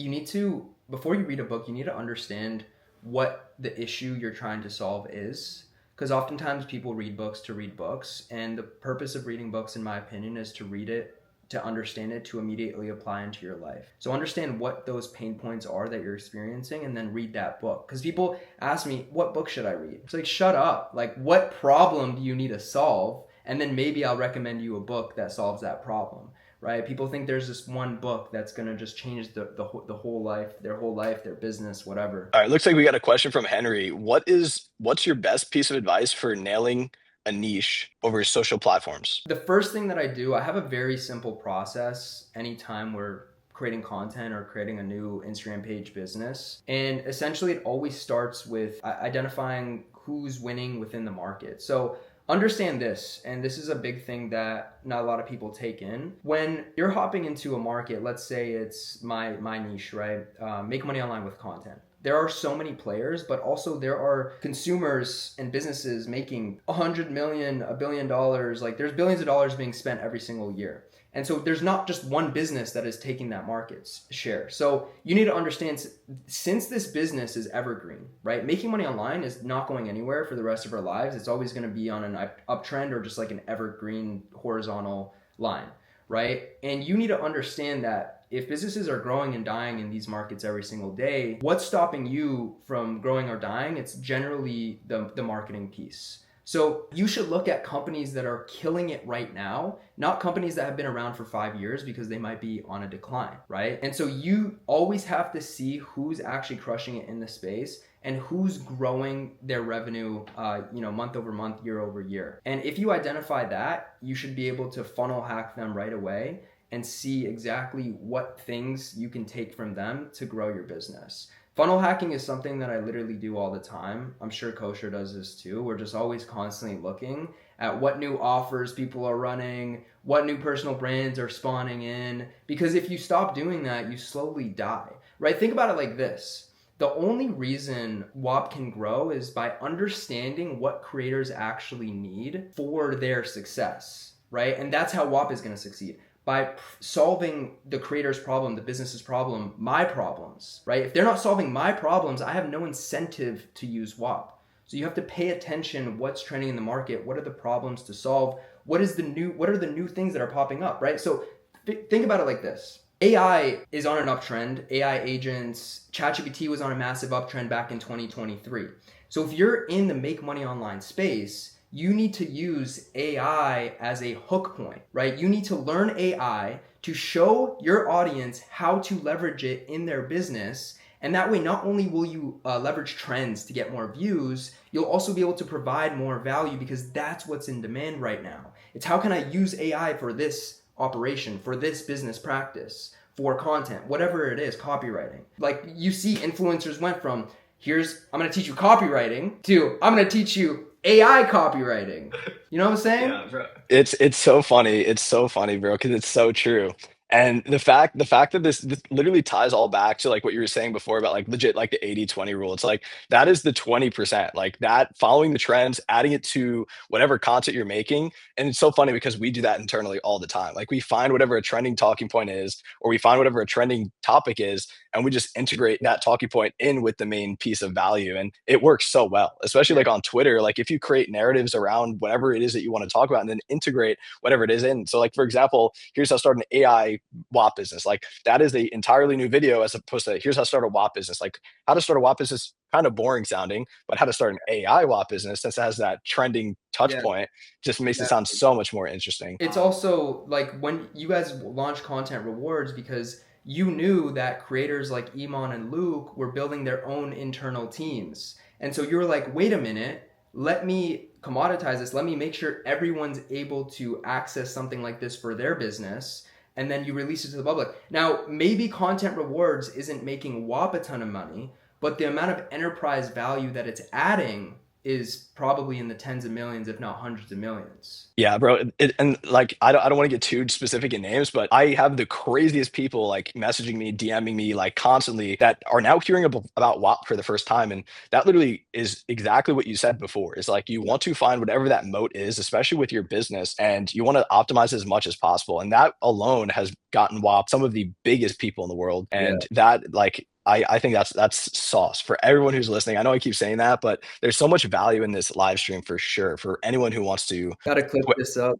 before you read a book, you need to understand what the issue you're trying to solve is. Because oftentimes people read books, and the purpose of reading books, in my opinion, is to read it, to understand it, to immediately apply into your life. So understand what those pain points are that you're experiencing and then read that book. Because people ask me, what book should I read? It's like, shut up. Like, what problem do you need to solve? And then maybe I'll recommend you a book that solves that problem. Right? People think there's this one book that's gonna just change the whole life, their business, whatever. All right, looks like we got a question from Henry. What's your best piece of advice for nailing a niche over social platforms? The first thing that I do, I have a very simple process anytime we're creating content or creating a new Instagram page business. And essentially, it always starts with identifying who's winning within the market. So understand this, and this is a big thing that not a lot of people take in. When you're hopping into a market, let's say it's my niche, right? Make money online with content. There are so many players, but also there are consumers and businesses making 100 million, $1 billion. Like there's billions of dollars being spent every single year. And so there's not just one business that is taking that market's share. So you need to understand, since this business is evergreen, right? Making money online is not going anywhere for the rest of our lives. It's always going to be on an uptrend or just like an evergreen horizontal line, right? And you need to understand that if businesses are growing and dying in these markets every single day, what's stopping you from growing or dying? It's generally the marketing piece. So you should look at companies that are killing it right now, not companies that have been around for 5 years because they might be on a decline, right? And so you always have to see who's actually crushing it in the space and who's growing their revenue, month over month, year over year. And if you identify that, you should be able to funnel hack them right away and see exactly what things you can take from them to grow your business. Funnel hacking is something that I literally do all the time. I'm sure Kosher does this too. We're just always constantly looking at what new offers people are running, what new personal brands are spawning in. Because if you stop doing that, you slowly die, right? Think about it like this. The only reason WAP can grow is by understanding what creators actually need for their success, right? And that's how WAP is going to succeed. by solving the creator's problem, the business's problem, my problems, right? If they're not solving my problems, I have no incentive to use WAP. So you have to pay attention what's trending in the market, what are the problems to solve, what are the new things that are popping up, right? So think about it like this. AI is on an uptrend. AI agents, ChatGPT was on a massive uptrend back in 2023. So if you're in the make money online space, you need to use AI as a hook point, right? You need to learn AI to show your audience how to leverage it in their business. And that way, not only will you leverage trends to get more views, you'll also be able to provide more value because that's what's in demand right now. It's how can I use AI for this operation, for this business practice, for content, whatever it is, copywriting. Like you see influencers went from I'm going to teach you copywriting to I'm going to teach you AI copywriting. You know what I'm saying? Yeah, bro. It's so funny. It's so funny, bro, because it's so true. And the fact that this literally ties all back to like what you were saying before about like legit like the 80-20 rule. It's like that is the 20%. Like that following the trends, adding it to whatever content you're making. And it's so funny because we do that internally all the time. Like we find whatever a trending talking point is, or we find whatever a trending topic is, and we just integrate Yeah. that talking point in with the main piece of value. And it works so well, especially Yeah. like on Twitter. Like if you create narratives around whatever it is that you want to talk about and then integrate whatever it is in. So like for example, here's how to start an AI WAP business. Like that is a entirely new video as opposed to here's how to start a WAP business. Like how to start a WAP business, kind of boring sounding, but how to start an AI WAP business since it has that trending touch Yeah. point just makes it sound Exactly. so much more interesting. It's also like when you guys launch content rewards because you knew that creators like Iman and Luke were building their own internal teams. And so you were like, wait a minute, let me commoditize this. Let me make sure everyone's able to access something like this for their business. And then you release it to the public. Now, maybe content rewards isn't making WAP a ton of money, but the amount of enterprise value that it's adding is probably in the tens of millions, if not hundreds of millions. Yeah, bro. And like, I don't want to get too specific in names, but I have the craziest people like messaging me, DMing me like constantly that are now hearing about WAP for the first time. And that literally is exactly what you said before. Is like you want to find whatever that moat is, especially with your business, and you want to optimize as much as possible. And that alone has gotten WAP some of the biggest people in the world. Yeah. And that like I think that's sauce for everyone who's listening. I know I keep saying that, but there's so much value in this live stream for sure for anyone who wants to. Gotta clip this up.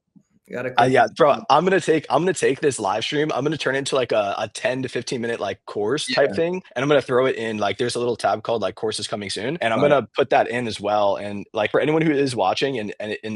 Gotta clip Yeah, this bro, up. I'm gonna take this live stream. I'm gonna turn it into like a 10 to 15 minute like course type Yeah. thing. And I'm gonna throw it in like there's a little tab called like courses coming soon. And I'm Fine. gonna put that in as well. And like for anyone who is watching and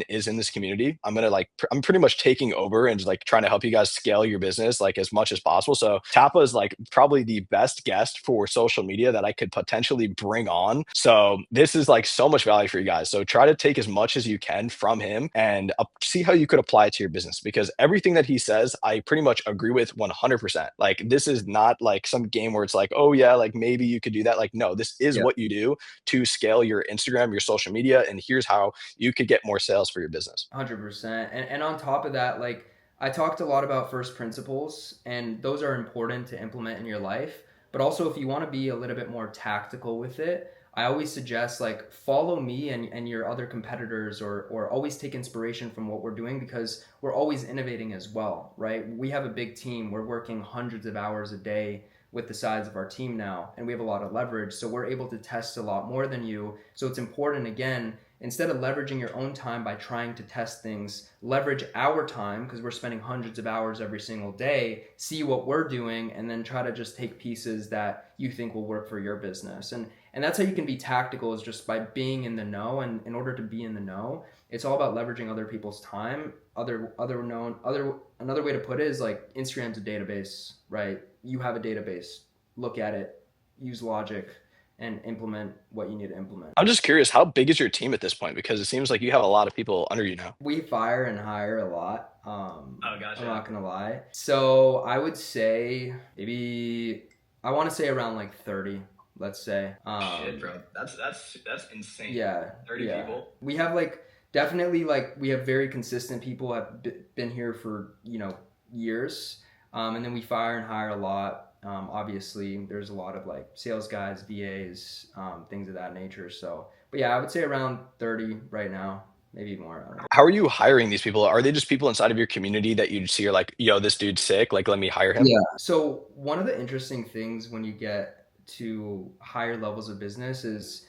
is in this community, I'm gonna like I'm pretty much taking over and like trying to help you guys scale your business like as much as possible. So Tapa is like probably the best guest for social media that I could potentially bring on. So this is like so much value for you guys. So try to take as much as you can from him and see how you could apply it to your business because everything that he says, I pretty much agree with 100%. Like, this is not like some game where it's like, oh, yeah, like maybe you could do that. Like, no, this is Yeah. what you do to scale your Instagram, your social media, and here's how you could get more sales for your business. 100%. And on top of that, like I talked a lot about first principles, and those are important to implement in your life. But also, if you want to be a little bit more tactical with it, I always suggest like follow me and your other competitors, or always take inspiration from what we're doing because we're always innovating as well, right? We have a big team. We're working hundreds of hours a day with the size of our team now, and we have a lot of leverage. So we're able to test a lot more than you. So it's important, again, instead of leveraging your own time by trying to test things, leverage our time because we're spending hundreds of hours every single day, see what we're doing, and then try to just take pieces that you think will work for your business. And that's how you can be tactical, is just by being in the know. And in order to be in the know, it's all about leveraging other people's time. Another way to put it is like Instagram's a database, right? You have a database. Look at it, use logic, and implement what you need to implement. I'm just curious, how big is your team at this point? Because it seems like you have a lot of people under you now. We fire and hire a lot. Oh, I'm gotcha. not gonna lie. So I would say maybe I want to say around like 30. Let's say. Shit, bro. That's insane. Yeah, 30 yeah. people. We have like definitely like we have very consistent people have been here for years, and then we fire and hire a lot. Obviously, there's a lot of like sales guys, VAs, things of that nature. So, but yeah, I would say around 30 right now. maybe more. I don't know. How are you hiring these people? Are they just people inside of your community that you see are like, yo, this dude's sick, like let me hire him? Yeah. So one of the interesting things when you get to higher levels of business is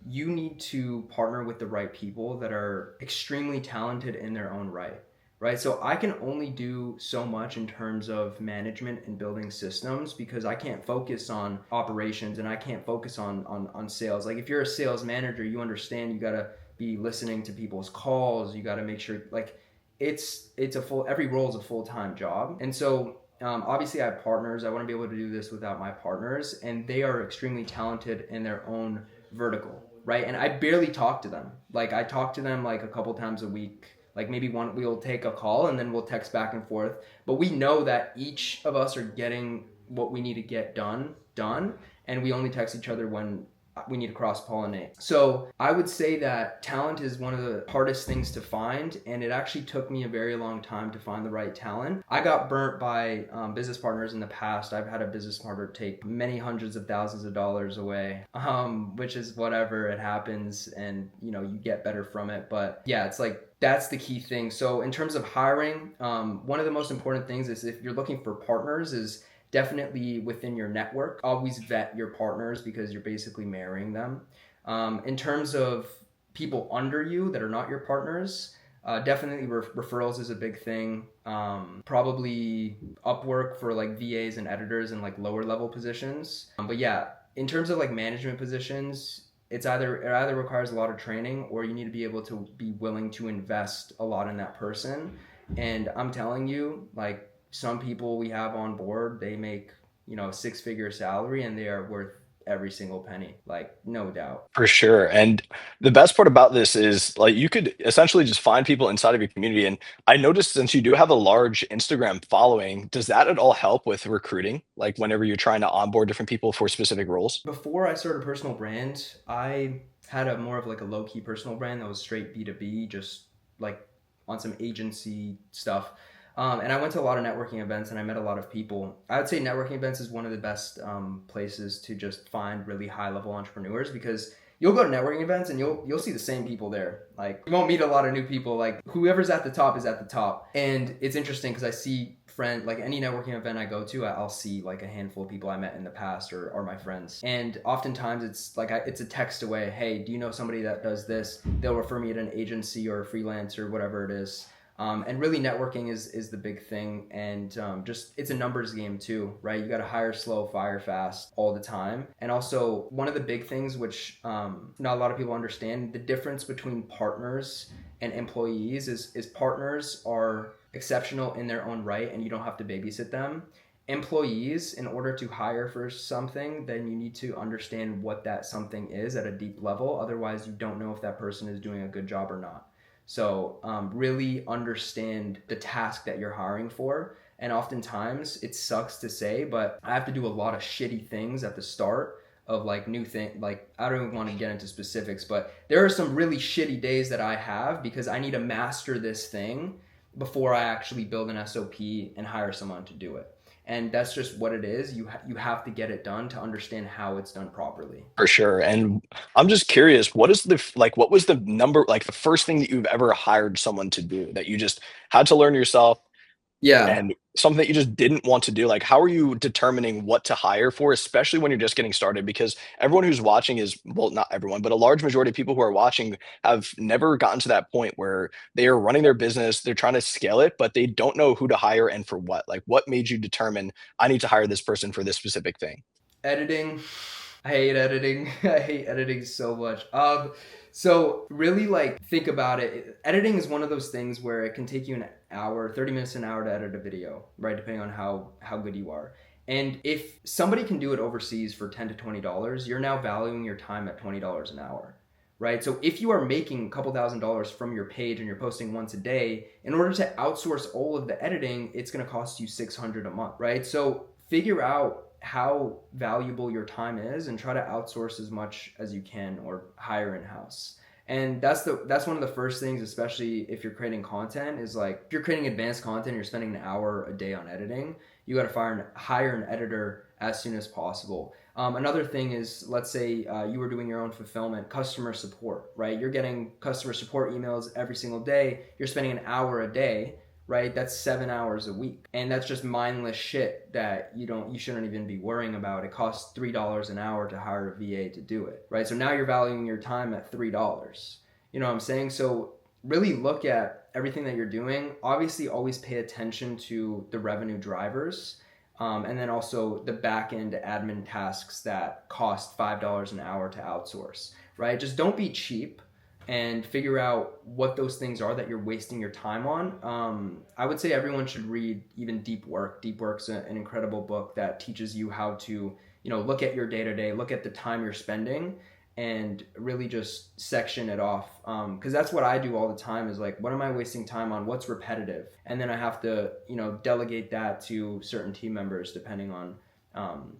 you need to partner with the right people that are extremely talented in their own right. Right. So I can only do so much in terms of management and building systems because I can't focus on operations and I can't focus on sales. Like if you're a sales manager, you understand you gotta be listening to people's calls. You gotta make sure like it's a full every role is a full-time job. And so obviously I have partners. I want to be able to do this without my partners, and they are extremely talented in their own vertical, right? And I barely talk to them. Like I talk to them like a couple times a week. Like maybe one we'll take a call and then we'll text back and forth. But we know that each of us are getting what we need to get done, and we only text each other when we need to cross pollinate. So I would say that talent is one of the hardest things to find, and it actually took me a very long time to find the right talent. I got burnt by business partners in the past. I've had a business partner take many hundreds of thousands of dollars away, which is whatever, it happens, and you get better from it. But yeah, it's like that's the key thing. So in terms of hiring, one of the most important things is if you're looking for partners is definitely within your network. Always vet your partners because you're basically marrying them. In terms of people under you that are not your partners, definitely referrals is a big thing. Probably Upwork for like VAs and editors and like lower level positions. But yeah, in terms of like management positions, it either requires a lot of training or you need to be able to be willing to invest a lot in that person. And I'm telling you, like some people we have on board, they make, a six-figure salary and they are worth every single penny, like no doubt. For sure. And the best part about this is like you could essentially just find people inside of your community. And I noticed since you do have a large Instagram following, does that at all help with recruiting? Like whenever you're trying to onboard different people for specific roles? Before I started a personal brand, I had a more of like a low-key personal brand that was straight B2B, just like on some agency stuff. And I went to a lot of networking events and I met a lot of people. I would say networking events is one of the best places to just find really high level entrepreneurs because you'll go to networking events and you'll see the same people there. Like you won't meet a lot of new people. Like whoever's at the top is at the top. And it's interesting because I see like any networking event I go to, I'll see like a handful of people I met in the past or my friends. And oftentimes it's like it's a text away. Hey, do you know somebody that does this? They'll refer me to an agency or a freelance or whatever it is. And really networking is the big thing, and just it's a numbers game too, right? You got to hire slow, fire fast all the time. And also one of the big things which not a lot of people understand, the difference between partners and employees is partners are exceptional in their own right and you don't have to babysit them. Employees, in order to hire for something, then you need to understand what that something is at a deep level. Otherwise you don't know if that person is doing a good job or not. So really understand the task that you're hiring for. And oftentimes it sucks to say, but I have to do a lot of shitty things at the start of like new thing. Like I don't even want to get into specifics, but there are some really shitty days that I have because I need to master this thing before I actually build an SOP and hire someone to do it. And that's just what it is. You have to get it done to understand how it's done properly. For sure. And I'm just curious, what was the number, like the first thing that you've ever hired someone to do that you just had to learn yourself Yeah. and something that you just didn't want to do? Like, how are you determining what to hire for, especially when you're just getting started? Because everyone who's watching is, well, not everyone, but a large majority of people who are watching have never gotten to that point where they are running their business, they're trying to scale it, but they don't know who to hire and for what. Like, what made you determine I need to hire this person for this specific thing? Editing. I hate editing. I hate editing so much. So really like think about it. Editing is one of those things where it can take you an hour, 30 minutes an hour to edit a video, right? Depending on how good you are. And if somebody can do it overseas for $10 to $20, you're now valuing your time at $20 an hour. Right? So if you are making a couple $1,000s from your page and you're posting once a day, in order to outsource all of the editing, it's going to cost you $600 a month, right? So figure out how valuable your time is and try to outsource as much as you can or hire in-house. And that's one of the first things, especially if you're creating content, is like if you're creating advanced content, you're spending an hour a day on editing. You got to hire an editor as soon as possible. Another thing is, let's say you were doing your own fulfillment, customer support, right? You're getting customer support emails every single day. You're spending an hour a day, right? That's 7 hours a week, and that's just mindless shit that you shouldn't even be worrying about. It costs $3 an hour to hire a VA to do it, right? So now you're valuing your time at $3. You know what I'm saying? So really look at everything that you're doing. Obviously, always pay attention to the revenue drivers. And then also the back end admin tasks that cost $5 an hour to outsource, right? Just don't be cheap and figure out what those things are that you're wasting your time on. I would say everyone should read even Deep Work. Deep Work's an incredible book that teaches you how to, look at your day to day, look at the time you're spending, and really just section it off. Because that's what I do all the time is like, what am I wasting time on? What's repetitive? And then I have to, delegate that to certain team members depending on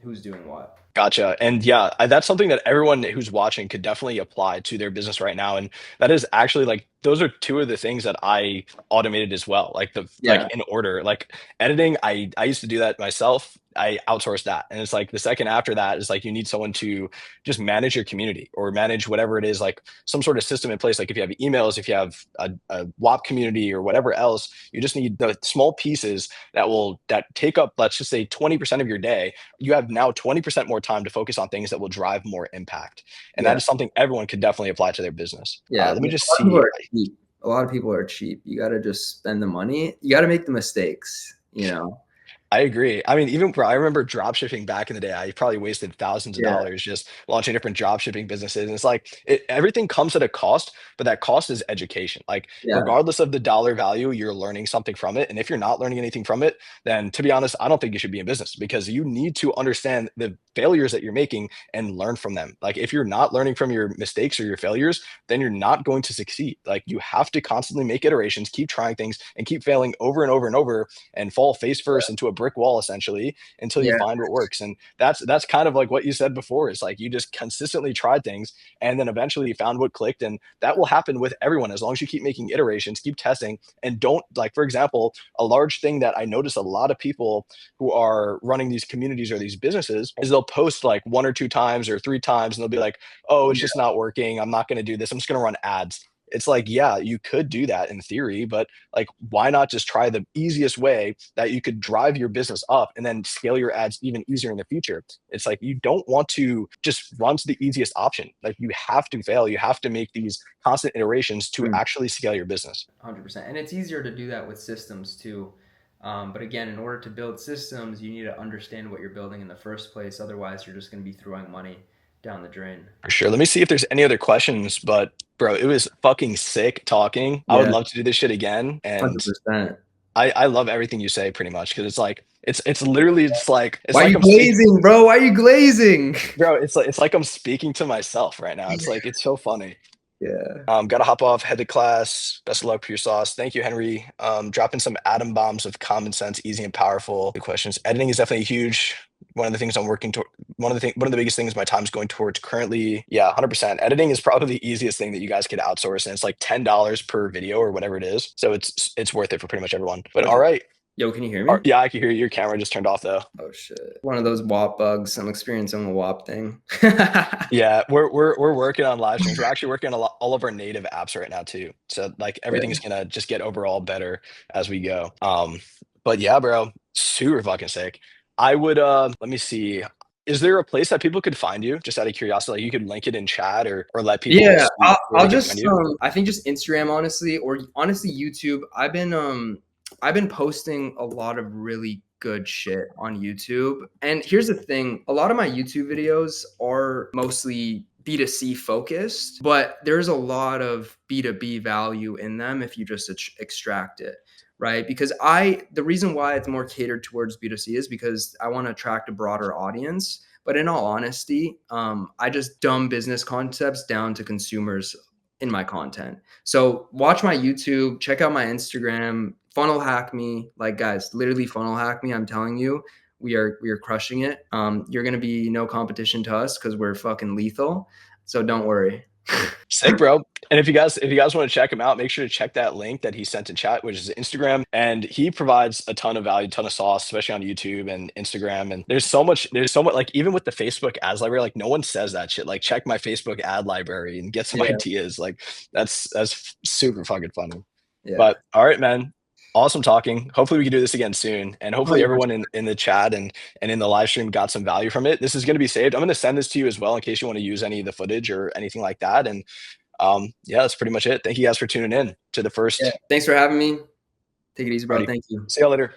who's doing what. Gotcha. And yeah, that's something that everyone who's watching could definitely apply to their business right now. And that is actually like those are two of the things that I automated as well. Like Yeah. in order, like editing, I used to do that myself. I outsourced that. And it's like the second after that is like you need someone to just manage your community or manage whatever it is, like some sort of system in place. Like if you have emails, if you have a WAP community or whatever else, you just need the small pieces that take up, let's just say 20% of your day. You have now 20% more time to focus on things that will drive more impact. And that Yeah. is something everyone could definitely apply to their business. Yeah. Let me just A lot of people see. are cheap. A lot of people are cheap. You got to just spend the money. You got to make the mistakes. I agree. I mean, even I remember drop shipping back in the day. I probably wasted thousands of Yeah. dollars just launching different drop shipping businesses. And it's like everything comes at a cost, but that cost is education. Like, Yeah. regardless of the dollar value, you're learning something from it. And if you're not learning anything from it, then to be honest, I don't think you should be in business because you need to understand the failures that you're making and learn from them. Like, if you're not learning from your mistakes or your failures, then you're not going to succeed. Like, you have to constantly make iterations, keep trying things, and keep failing over and over and over and fall face first into a brick wall essentially until you Yeah. find what works. And that's kind of like what you said before. Is like you just consistently tried things and then eventually you found what clicked. And that will happen with everyone as long as you keep making iterations, keep testing, and don't, like, for example, a large thing that I notice a lot of people who are running these communities or these businesses is they'll post like one or two times or three times and they'll be like, oh, it's Yeah. just not working. I'm not going to do this. I'm just going to run ads. It's like, yeah, you could do that in theory, but like, why not just try the easiest way that you could drive your business up and then scale your ads even easier in the future? It's like, you don't want to just run to the easiest option. Like, you have to fail. You have to make these constant iterations to Mm. actually scale your business. 100%. And it's easier to do that with systems too. But again, in order to build systems, you need to understand what you're building in the first place. Otherwise, you're just going to be throwing money down the drain. For sure. Let me see if there's any other questions, but bro, it was fucking sick talking. I would Yeah. love to do this shit again. And 100%. I love everything you say pretty much because it's like it's literally just like it's Why are like you I'm speaking. glazing, bro? Why are you glazing? Bro, it's like I'm speaking to myself right now. It's like it's so funny. Yeah. Gotta hop off, head to class. Best of luck for your sauce. Thank you, Henry. Dropping some atom bombs of common sense, easy and powerful. Good questions. Editing is definitely huge. One of the things I'm working toward. One of the biggest things my time's going towards currently. Yeah, 100%. Editing is probably the easiest thing that you guys could outsource, and it's like $10 per video or whatever it is. So it's worth it for pretty much everyone. But all right. Yo, can you hear me? Yeah, I can hear you. Your camera just turned off though. Oh shit. One of those WAP bugs. I'm experiencing a WAP thing. Yeah, we're working on live streams. We're actually working on all of our native apps right now too. So like everything is gonna just get overall better as we go. But yeah, bro, super fucking sick. I would let me see. Is there a place that people could find you? Just out of curiosity, like you could link it in chat or let people Yeah, see where I'll they can find just you. I think just Instagram honestly, or honestly YouTube. I've been posting a lot of really good shit on YouTube. And here's the thing, a lot of my YouTube videos are mostly B2C focused, but there's a lot of B2B value in them if you just extract it, right? Because the reason why it's more catered towards B2C is because I want to attract a broader audience. But in all honesty, I just dumb business concepts down to consumers in my content. So watch my YouTube, check out my Instagram, funnel hack me. Like guys, literally funnel hack me. I'm telling you, we are crushing it. You're gonna be no competition to us because we're fucking lethal. So don't worry. Sick, bro. And if you guys want to check him out, make sure to check that link that he sent in chat, which is Instagram. And he provides a ton of value, ton of sauce, especially on YouTube and Instagram. And there's so much like even with the Facebook ads library, like no one says that shit. Like check my Facebook ad library and get some Yeah, ideas. Like that's super fucking funny. yeah. But all right, man. Awesome talking. Hopefully we can do this again soon. And hopefully 100%. everyone in the chat and in the live stream got some value from it. This is going to be saved. I'm going to send this to you as well in case you want to use any of the footage or anything like that. And yeah, that's pretty much it. Thank you guys for tuning in to the Yeah. first Thanks for having me. Take it easy, bro. party. Thank you. See y'all later.